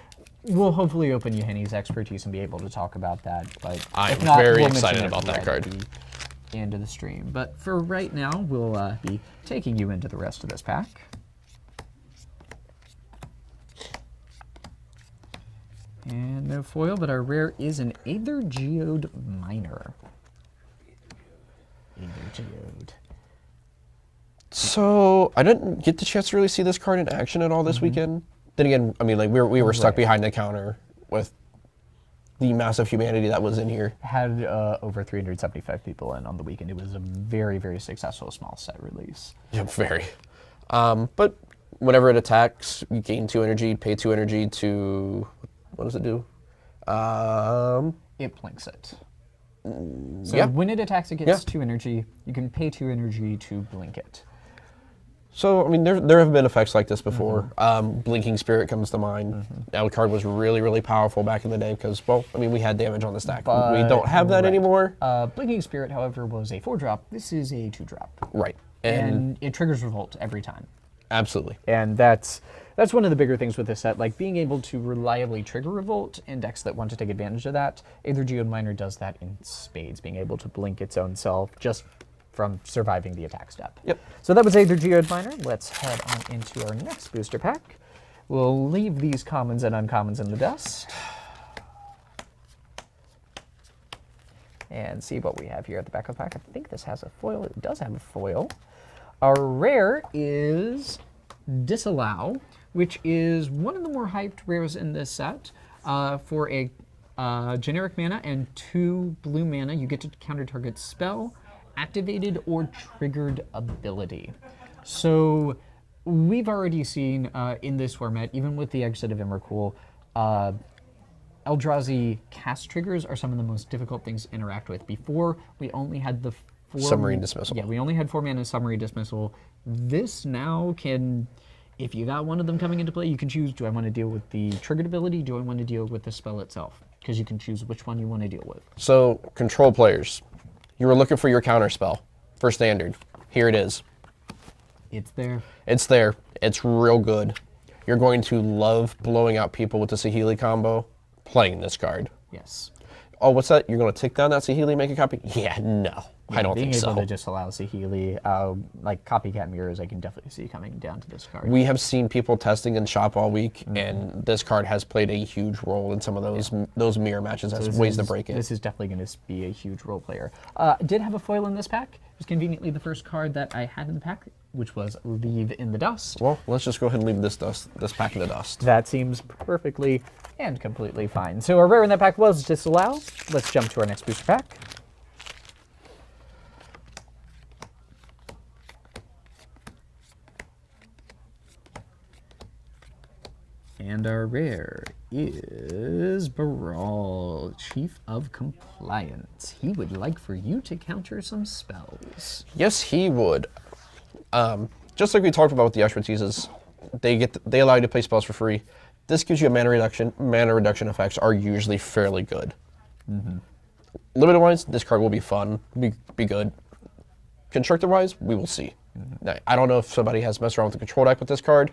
We'll hopefully open Yeheni's Expertise and be able to talk about that, but I'm if not, very we'll excited about that card. At the end of the stream. But for right now, we'll be taking you into the rest of this pack. And no foil, but our rare is an Aether Geode Miner. Aether Geode. So I didn't get the chance to really see this card in action at all this weekend. Then again, I mean, like we were stuck behind the counter with the massive humanity that was in here. Had over 375 people in on the weekend. It was a very, very successful small set release. Yeah, very. But whenever it attacks, you gain 2 energy, pay 2 energy to... What does it do? It blinks it. So when it attacks, it gets 2 energy. You can pay 2 energy to blink it. So, I mean, there have been effects like this before. Blinking Spirit comes to mind. That card was really, really powerful back in the day because, well, I mean, we had damage on the stack. We don't have that anymore. Blinking Spirit, however, was a 4-drop. This is a 2-drop. Right. And it triggers Revolt every time. Absolutely. And that's one of the bigger things with this set, like being able to reliably trigger Revolt in decks that want to take advantage of that. Aether Geode Miner does that in spades, being able to blink its own self just from surviving the attack step. Yep. So that was Aether Geode Miner. Let's head on into our next booster pack. We'll leave these commons and uncommons in the dust. And see what we have here at the back of the pack. I think this has a foil. It does have a foil. Our rare is Disallow, which is one of the more hyped rares in this set. For a generic mana and 2 blue mana, you get to counter target spell, activated, or triggered ability. So we've already seen in this format, even with the exit of Emrakul, Eldrazi cast triggers are some of the most difficult things to interact with. Before, we only had the 4... Submarine Dismissal. Yeah, we only had 4 mana Submarine Dismissal. This now can If you got one of them coming into play, you can choose, do I want to deal with the triggered ability, do I want to deal with the spell itself? Because you can choose which one you want to deal with. So, control players, you were looking for your counter spell for standard. Here it is. It's there. It's there. It's real good. You're going to love blowing out people with the Saheeli combo playing this card. Yes. Oh, what's that? You're going to tick down that Saheeli, make a copy? Yeah, no. I don't think so. Being able to just allow Saheeli, like copycat mirrors, I can definitely see coming down to this card. We have seen people testing in shop all week, and this card has played a huge role in some of those mirror matches as ways to break it. This is definitely going to be a huge role player. Did have a foil in this pack. It was conveniently the first card that I had in the pack, which was Leave in the Dust. Well, let's just go ahead and leave this pack in the dust. That seems perfectly and completely fine. So our rare in that pack was Disallow. Let's jump to our next booster pack. And our rare is Baral, Chief of Compliance. He would like for you to counter some spells. Yes, he would. Just like we talked about with the expertises, they allow you to play spells for free. This gives you a mana reduction. Mana reduction effects are usually fairly good. Limited wise, this card will be fun, be good. Constructed wise, we will see. Now, I don't know if somebody has messed around with the control deck with this card.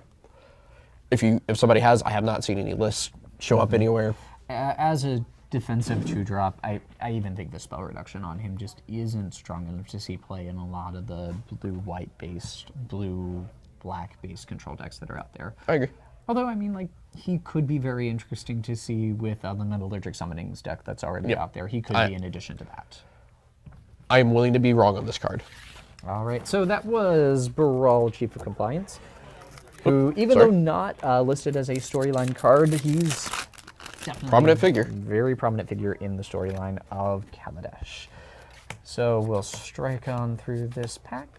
If somebody has, I have not seen any lists show up anywhere. As a defensive 2-drop, I even think the spell reduction on him just isn't strong enough to see play in a lot of the blue-white based, blue-black based control decks that are out there. I agree. Although, I mean, like, he could be very interesting to see with the Metallurgic Summonings deck that's already out there. He could be in addition to that. I am willing to be wrong on this card. All right, so that was Baral, Chief of Compliance, who, even though not listed as a storyline card, he's definitely prominent figure. Very prominent figure in the storyline of Kaladesh. So we'll strike on through this pack,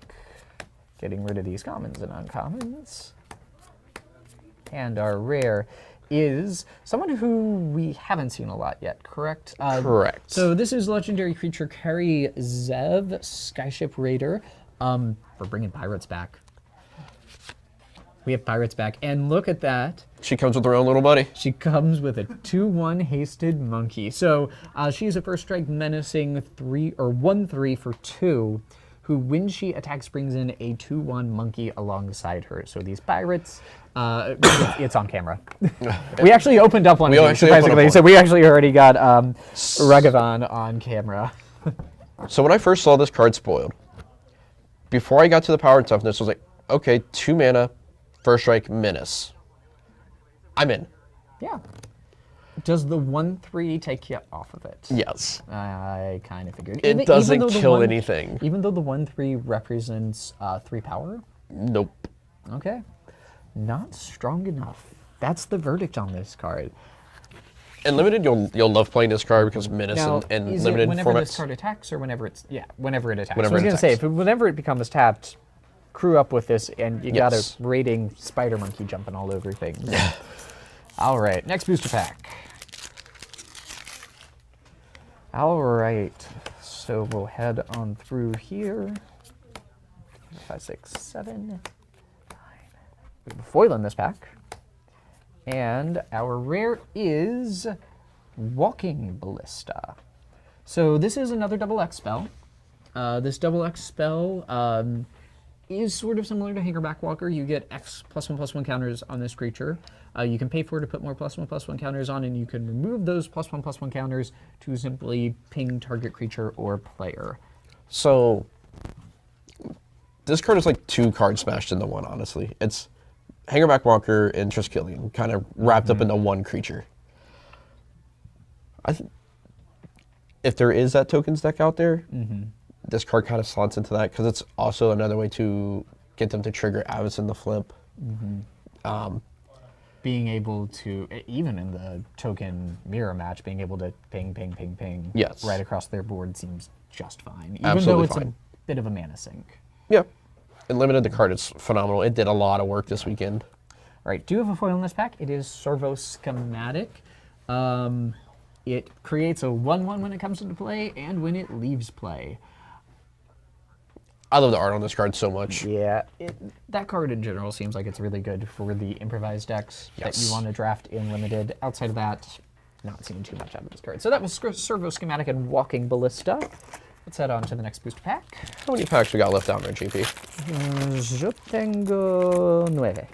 getting rid of these commons and uncommons. And our rare is someone who we haven't seen a lot yet, correct? Correct. So this is legendary creature Kari Zev, Skyship Raider. We're bringing pirates back. We have pirates back, and look at that. She comes with her own little buddy. She comes with a 2/1 hasted monkey. So she's a first strike menacing 1/3 for 2, who when she attacks brings in a 2/1 monkey alongside her. So these pirates, it's on camera. We actually opened up one of these, surprisingly. So we actually already got Ragavan on camera. So when I first saw this card spoiled, before I got to the power and toughness, I was like, okay, 2 mana, first strike, menace. I'm in. Yeah. Does the 1/3 take you off of it? Yes. I kind of figured. It doesn't kill anything. Even though the 1/3 represents 3 power? Nope. Okay. Not strong enough. That's the verdict on this card. In limited, you'll love playing this card because menace Now, and is limited it whenever formats. this card attacks, or whenever it's whenever it attacks? Whenever I was it gonna say, attacks. whenever it becomes tapped, crew up with this, and you got a Yes. raiding spider monkey jumping all over things. All right, next booster pack. All right, so we'll head on through here. 5, 6, 7, 9. We have a foil in this pack. And our rare is Walking Ballista. So this is another double X spell. This double X spell is sort of similar to Hangerback Walker. You get X +1/+1 counters on this creature. You can pay for it to put more +1/+1 counters on, and you can remove those +1/+1 counters to simply ping target creature or player. So this card is like 2 cards smashed into one, honestly. It's Hangerback Walker and Triskelion kind of wrapped up into one creature. If there is that tokens deck out there, this card kind of slots into that because it's also another way to get them to trigger Avacyn the Flip. Being able to, even in the token mirror match, being able to ping, ping, ping, ping Yes. right across their board seems just fine. Even Absolutely though it's fine. a bit of a mana sink. Yeah. And limited, the card is phenomenal. It did a lot of work this weekend. All right, do you have a foil in this pack? It is Servo Schematic. It creates a 1/1 when it comes into play and when it leaves play. I love the art on this card so much. Yeah, that card in general seems like it's really good for the improvised decks that you want to draft in limited. Outside of that, not seeing too much out of this card. So that was Servo Schematic and Walking Ballista. Let's head on to the next booster pack. How many packs we got left out in our GP? Yo tengo 9.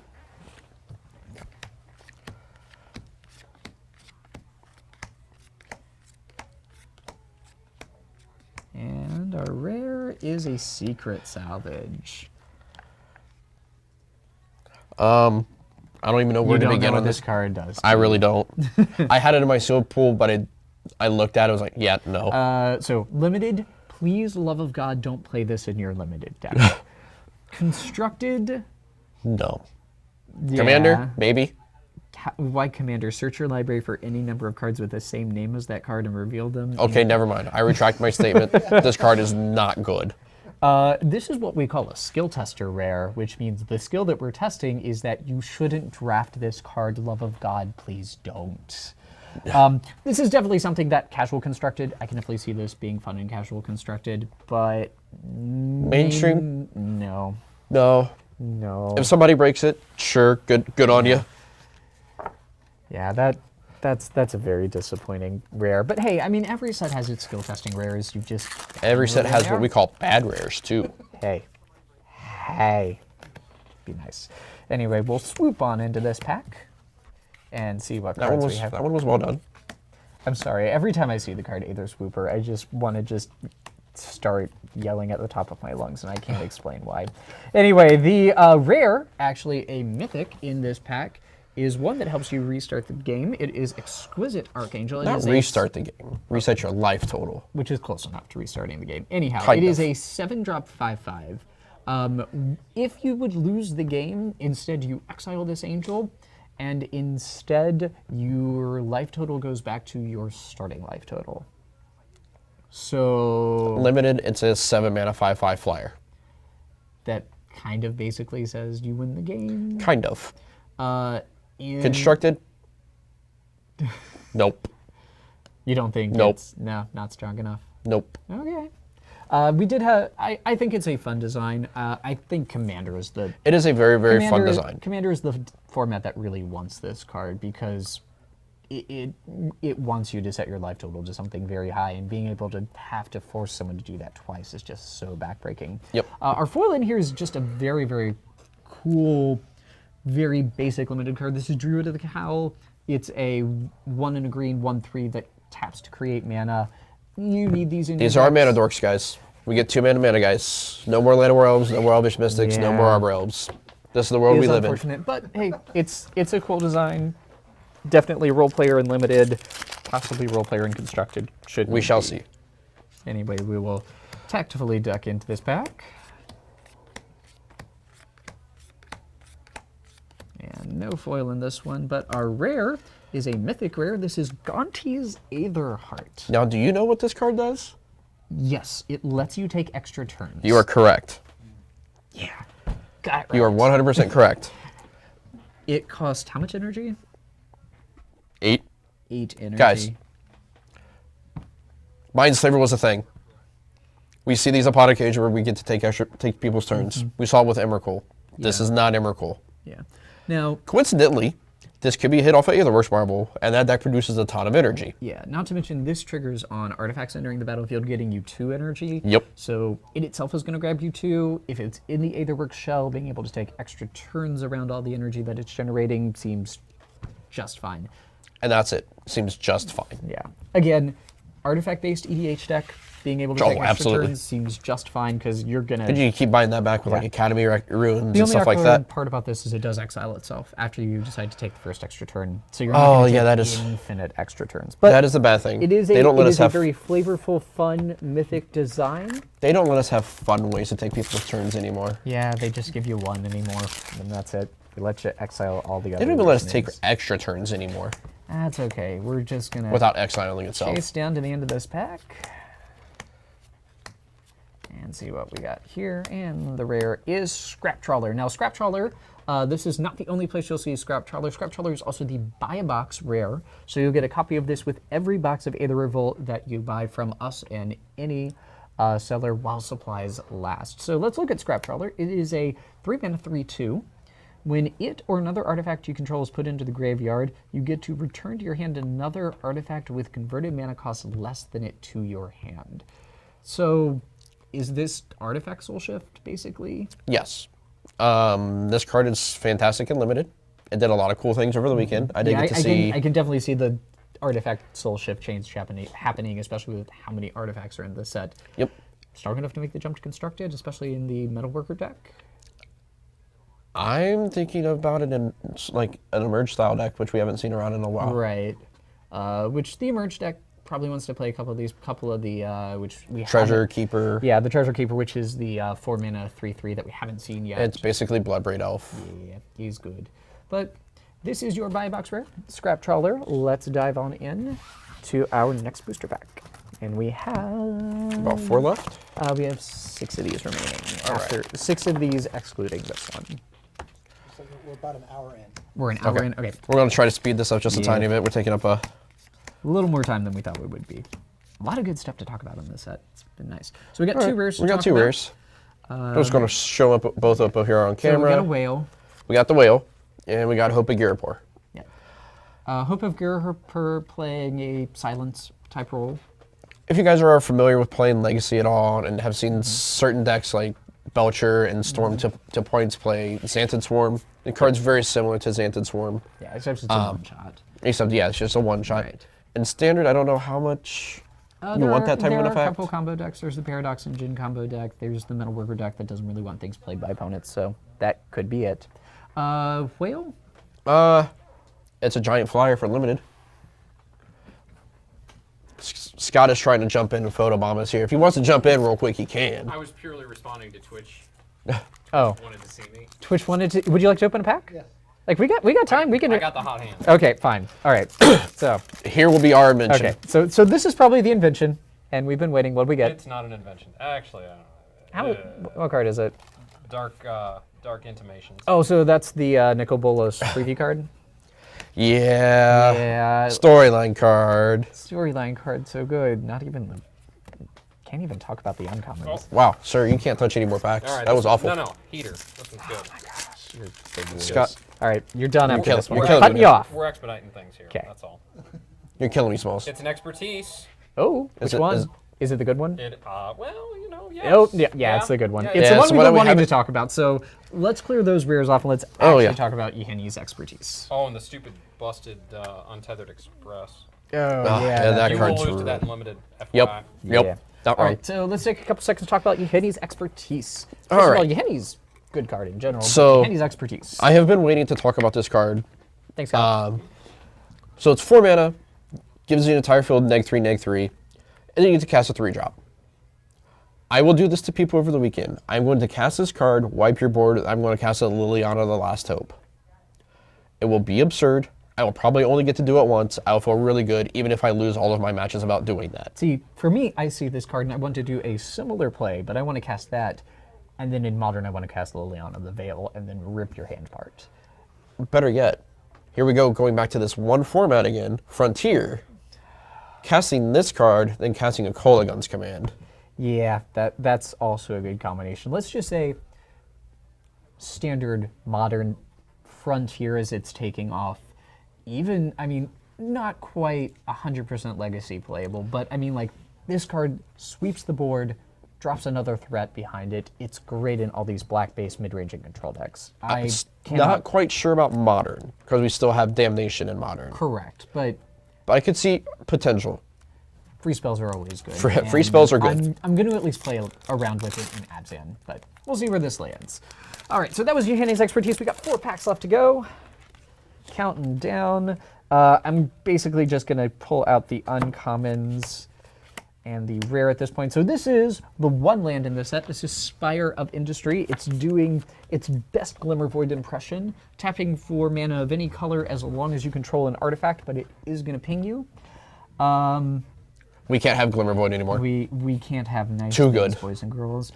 And our rare is a secret salvage. I don't even know where to begin on this card does. I really don't. I had it in my sealed pool, but I looked at it, I was like, yeah, no. So limited, please, love of God, don't play this in your limited deck. Constructed. No. Yeah. Commander, maybe. Why Commander? Search your library for any number of cards with the same name as that card and reveal them. Okay, never mind. I retract my statement. This card is not good. This is what we call a skill tester rare, which means the skill that we're testing is that you shouldn't draft this card, love of God, please don't. This is definitely something that casual constructed, I can definitely see this being fun in casual constructed, but... Mainstream? No. No. No. If somebody breaks it, sure, good on you. Yeah, that's a very disappointing rare. But hey, I mean, every set has its skill testing rares. You just... Every set has what we call bad rares, too. Hey. Be nice. Anyway, we'll swoop on into this pack and see what cards we have. That one was well done. I'm sorry. Every time I see the card Aether Swooper, I just want to start yelling at the top of my lungs, and I can't explain why. Anyway, the rare, actually a mythic in this pack, is one that helps you restart the game. It is Exquisite Archangel. Not restart the game. Reset your life total. Which is close enough to restarting the game. Anyhow, Kind it of. is a 7-drop 5/5. If you would lose the game, instead you exile this angel, and instead your life total goes back to your starting life total. So... Limited, it's a 7-mana 5/5 flyer. That kind of basically says you win the game. Kind of. Constructed? Nope. You don't think Nope. it's not strong enough? Nope. Okay. We did have, I think it's a fun design. I think Commander is the... It is a very, very fun design. Commander is the format that really wants this card because it wants you to set your life total to something very high, and being able to have to force someone to do that twice is just so backbreaking. Yep. Our foil in here is just a very, very cool, very basic limited card. This is Druid of the Cowl. It's a 1 and a green, 1/3 that taps to create mana. You need these in These are our mana dorks, guys. We get 2 mana guys. No more Land of War Elves, no more Elvish Mystics, no more Arbor Elves. This is the world we live in. Unfortunate, but hey, it's a cool design. Definitely role player in limited, possibly role player in constructed. We shall see. Anyway, we will tactfully duck into this pack. And no foil in this one, but our rare is a mythic rare. This is Gonti's Aether Heart. Now, do you know what this card does? Yes, it lets you take extra turns. You are correct. Yeah, got it right. You are 100% correct. It costs how much energy? 8. 8 energy. Guys, Mind Slaver was a thing. We see these upon occasion where we get to take people's turns. We saw it with Emrakul. This is not Emrakul. Yeah. Now, coincidentally, this could be hit off of Aetherworks Marble, and that deck produces a ton of energy. Yeah, not to mention this triggers on artifacts entering the battlefield, getting you 2 energy. Yep. So it itself is going to grab you 2. If it's in the Aetherworks shell, being able to take extra turns around all the energy that it's generating seems just fine. And that's it. Seems just fine. Yeah. Again, artifact-based EDH deck, being able to take extra turns seems just fine because you're going to... Could you keep buying that back with like Academy Ruins and stuff like that? The only part about this is it does exile itself after you decide to take the first extra turn. So you're not going to take infinite extra turns. But that is the bad thing. It is a very flavorful, fun, mythic design. They don't let us have fun ways to take people's turns anymore. Yeah, they just give you 1 anymore, and that's it. They let you exile all the other... They don't even let us take extra turns anymore. That's okay. We're just going to... Without exiling itself. Chase down to the end of this pack. And see what we got here. And the rare is Scrap Trawler. Now, Scrap Trawler, this is not the only place you'll see Scrap Trawler. Scrap Trawler is also the buy a box rare. So you'll get a copy of this with every box of Aether Revolt that you buy from us and any seller while supplies last. So let's look at Scrap Trawler. It is a 3-mana 3/2. When it or another artifact you control is put into the graveyard, you get to return to your hand another artifact with converted mana cost less than it to your hand. So is this Artifact Soul Shift, basically? Yes. This card is fantastic and limited. It did a lot of cool things over the weekend. I did get to see... I can definitely see the Artifact Soul Shift change happening, especially with how many artifacts are in this set. Yep. Strong enough to make the jump to Constructed, especially in the Metalworker deck? I'm thinking about it in like an Emerge style deck, which we haven't seen around in a while. Right. Which the Emerge deck probably wants to play a couple of the which we Treasure Keeper. Yeah, the Treasure Keeper, which is the 4-mana 3/3 that we haven't seen yet. It's basically Bloodbraid Elf. Yeah, he's good. But this is your buy box rare, Scrap Trawler. Let's dive on in to our next booster pack. And we have... About 4 left? We have 6 of these remaining. All After 6 of these, excluding this one. So we're about an hour in. We're an hour in. Okay. We're going to try to speed this up just a tiny bit. We're taking up a... little more time than we thought we would be. A lot of good stuff to talk about on this set. It's been nice. So we got 2 rares to We got talk 2 about. rares. I'm just going to show up both up here on So we camera. got a whale. We got the whale, and we got Hope of Girapur. Yeah. Hope of Girapur playing a silence type role. If you guys are familiar with playing Legacy at all and have seen certain decks like Belcher and Storm to points play Xantid Swarm, the card's very similar to Xantid Swarm. Yeah, except it's a one-shot. Except, yeah, it's just a one-shot. Right. In Standard, I don't know how much you want that type of an There are a effect. couple combo decks. There's the Paradox and Jin combo deck. There's the Metalworker deck that doesn't really want things played by opponents, so that could be it. Whale? It's a giant flyer for limited. Scott is trying to jump in and photobomb us here. If he wants to jump in real quick, he can. I was purely responding to Twitch. Oh, Wanted to see me. Twitch wanted to. Would you like to open a pack? Yes. Like we got time. We can. I got the hot hand. Okay, fine. All right. So Here will be our mention. okay. So this is probably the invention, and we've been waiting. What do we get? It's not an invention. Actually, I don't know. How? What card is it? Dark intimations. Oh, so that's the Nicol Bolas preview card. Yeah. Yeah. Storyline card. Storyline card, so good. Not even the. Can't even talk about the uncommons. Oh. Wow, sir, you can't touch any more packs. All right, that was awful. No, heater. This one's good. Scott, All right, you're done after kill- this one. you're We're killing cutting me you now. off. We're expediting things here. 'Kay. That's all. you're killing me, Smalls. It's an expertise. Oh, which it- one? is- Is it the good one? Well, you know, yes. Oh, yeah, it's the good one. Yeah, It's yeah. the Yeah, one so we've why been don't we wanting have to it- talk about. So let's clear those rears off and let's Oh, actually yeah. talk about Yeheni's expertise. Oh, and the stupid busted Untethered Express. Oh, yeah, that You will card's lose to rude. that in limited. FYI. Yep. Yep. Yeah. Not All wrong. right, so let's take a couple seconds to talk about Yeheni's expertise. First All of all, right. Yeheni's good card in general. So- but Yeheni's expertise. I have been waiting to talk about this card. Thanks, Scott. So it's 4 mana, gives you an entire field -3/-3, and then you get to cast a 3-drop. I will do this to people over the weekend. I'm going to cast this card, wipe your board, I'm going to cast a Liliana the Last Hope. It will be absurd. I will probably only get to do it once. I will feel really good, even if I lose all of my matches about doing that. See, for me, I see this card and I want to do a similar play, but I want to cast that, and then in Modern I want to cast Liliana the Veil, and then rip your hand apart. Better yet, here we go, going back to this one format again, Frontier. Casting this card, then casting a Kolagun's command. Yeah, that's also a good combination. Let's just say standard Modern Frontier as it's taking off. Even, I mean, not quite 100% legacy playable, but I mean, like, this card sweeps the board, drops another threat behind it. It's great in all these black-based mid-range and control decks. I Not quite sure about Modern, because we still have Damnation in Modern. correct, but But I could see potential. free spells are always good. Free and spells are good. I'm going to at least play around with it in Abzan, but we'll see where this lands. All right, so that was Yeheni's expertise. We got 4 packs left to go. Counting down. I'm basically just going to pull out the uncommons and the rare at this point. So this is the one land in this set. This is Spire of Industry. It's doing its best Glimmer Void impression, tapping for mana of any color as long as you control an artifact, but it is going to ping you. We can't have Glimmer Void anymore. We can't have nice Too things, good. boys and girls.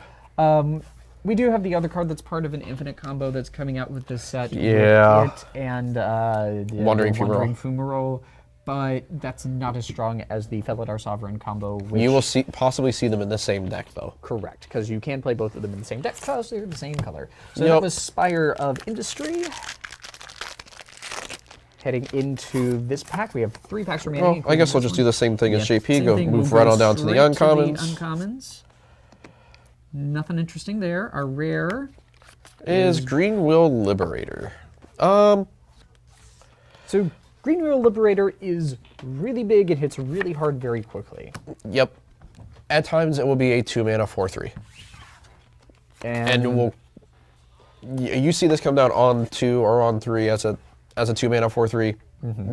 We do have the other card that's part of an infinite combo that's coming out with this set. with Yeah. it and Wandering Fumarole. but that's not as strong as the Felidar Sovereign combo. Which You will possibly see them in the same deck, though. correct, because you can play both of them in the same deck because they're the same color. So Yep. that was Spire of Industry. Heading into this pack, we have 3 packs remaining. Well, I guess we'll just do the same thing as JP. Same go thing, move we'll right go on down to the straight uncommons. uncommons. Nothing interesting there. Our rare Is Greenwheel Liberator. So Greenwheel Liberator is really big. It hits really hard very quickly. Yep. At times it will be a 2-mana 4/3, and it will. You see this come down on 2 or on 3 as a 2-mana 4/3.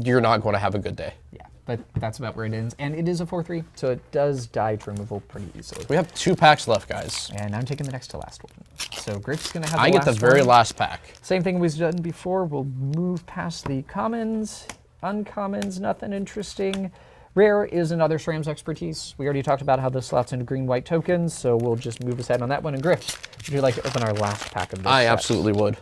You're not going to have a good day. Yeah, but that's about where it ends. And it is a 4/3, so it does die to removal pretty easily. We have 2 packs left, guys. And I'm taking the next to last one. So Griff's going to have I get the very one. last pack. Same thing we've done before. We'll move past the commons, uncommons, nothing interesting. Rare is another SRAM's expertise. We already talked about how this slots into green-white tokens, so we'll just move ahead on that one. And Griff, would you like to open our last pack of this I set? absolutely would.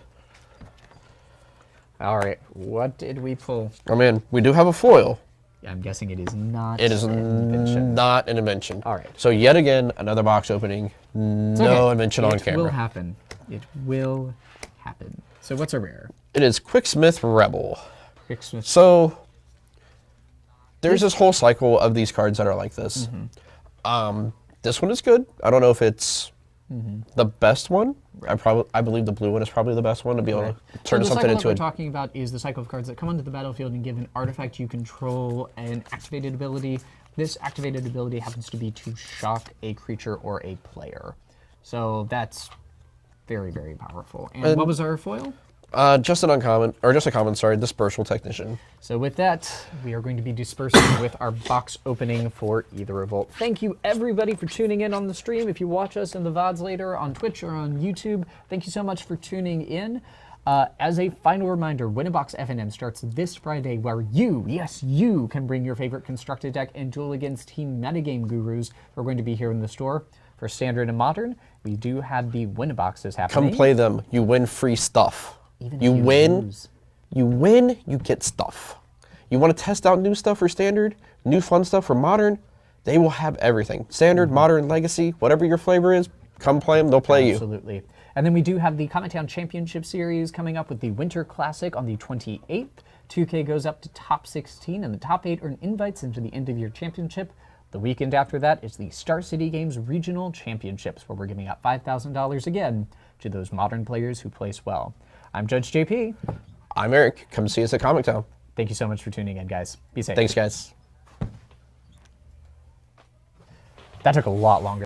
All right, what did we pull? Oh man, we do have a foil. I'm guessing it is not It is an invention. not an invention. All right. So yet again, another box opening. No invention on It will camera. happen. It will happen. So what's a rare? It is Quicksmith Rebel. Quicksmith. So there's this whole cycle of these cards that are like this. This one is good. I don't know if it's the best one. I believe the blue one is probably the best one to be able to turn the something cycle into that we're a. talking about is the cycle of cards that come onto the battlefield and give an artifact you control an activated ability. This activated ability happens to be to shock a creature or a player. So that's very, very powerful. And what was our foil? Just an uncommon, or just a common, sorry, Dispersal Technician. So with that, we are going to be dispersing with our box opening for Aether Revolt. Thank you everybody for tuning in on the stream. If you watch us in the VODs later on Twitch or on YouTube, thank you so much for tuning in. As a final reminder, Winnabox FNM starts this Friday where you, yes, you can bring your favorite constructed deck and duel against Team Metagame Gurus who are going to be here in the store. For Standard and Modern, we do have the Winnaboxes happening. Come play them. You win free stuff. Even if You win. lose. You win, you get stuff. You want to test out new stuff for Standard, new fun stuff for Modern, they will have everything. Standard, Modern, Legacy, whatever your flavor is, come play them, they'll play you. Absolutely. And then we do have the Comet Town Championship Series coming up with the Winter Classic on the 28th. 2K goes up to top 16, and the top 8 earn invites into the end-of-year championship. The weekend after that is the Star City Games Regional Championships, where we're giving out $5,000 again to those Modern players who place well. I'm Judge JP. I'm Eric. Come see us at Comic Town. Thank you so much for tuning in, guys. Be safe. Thanks, guys. That took a lot longer.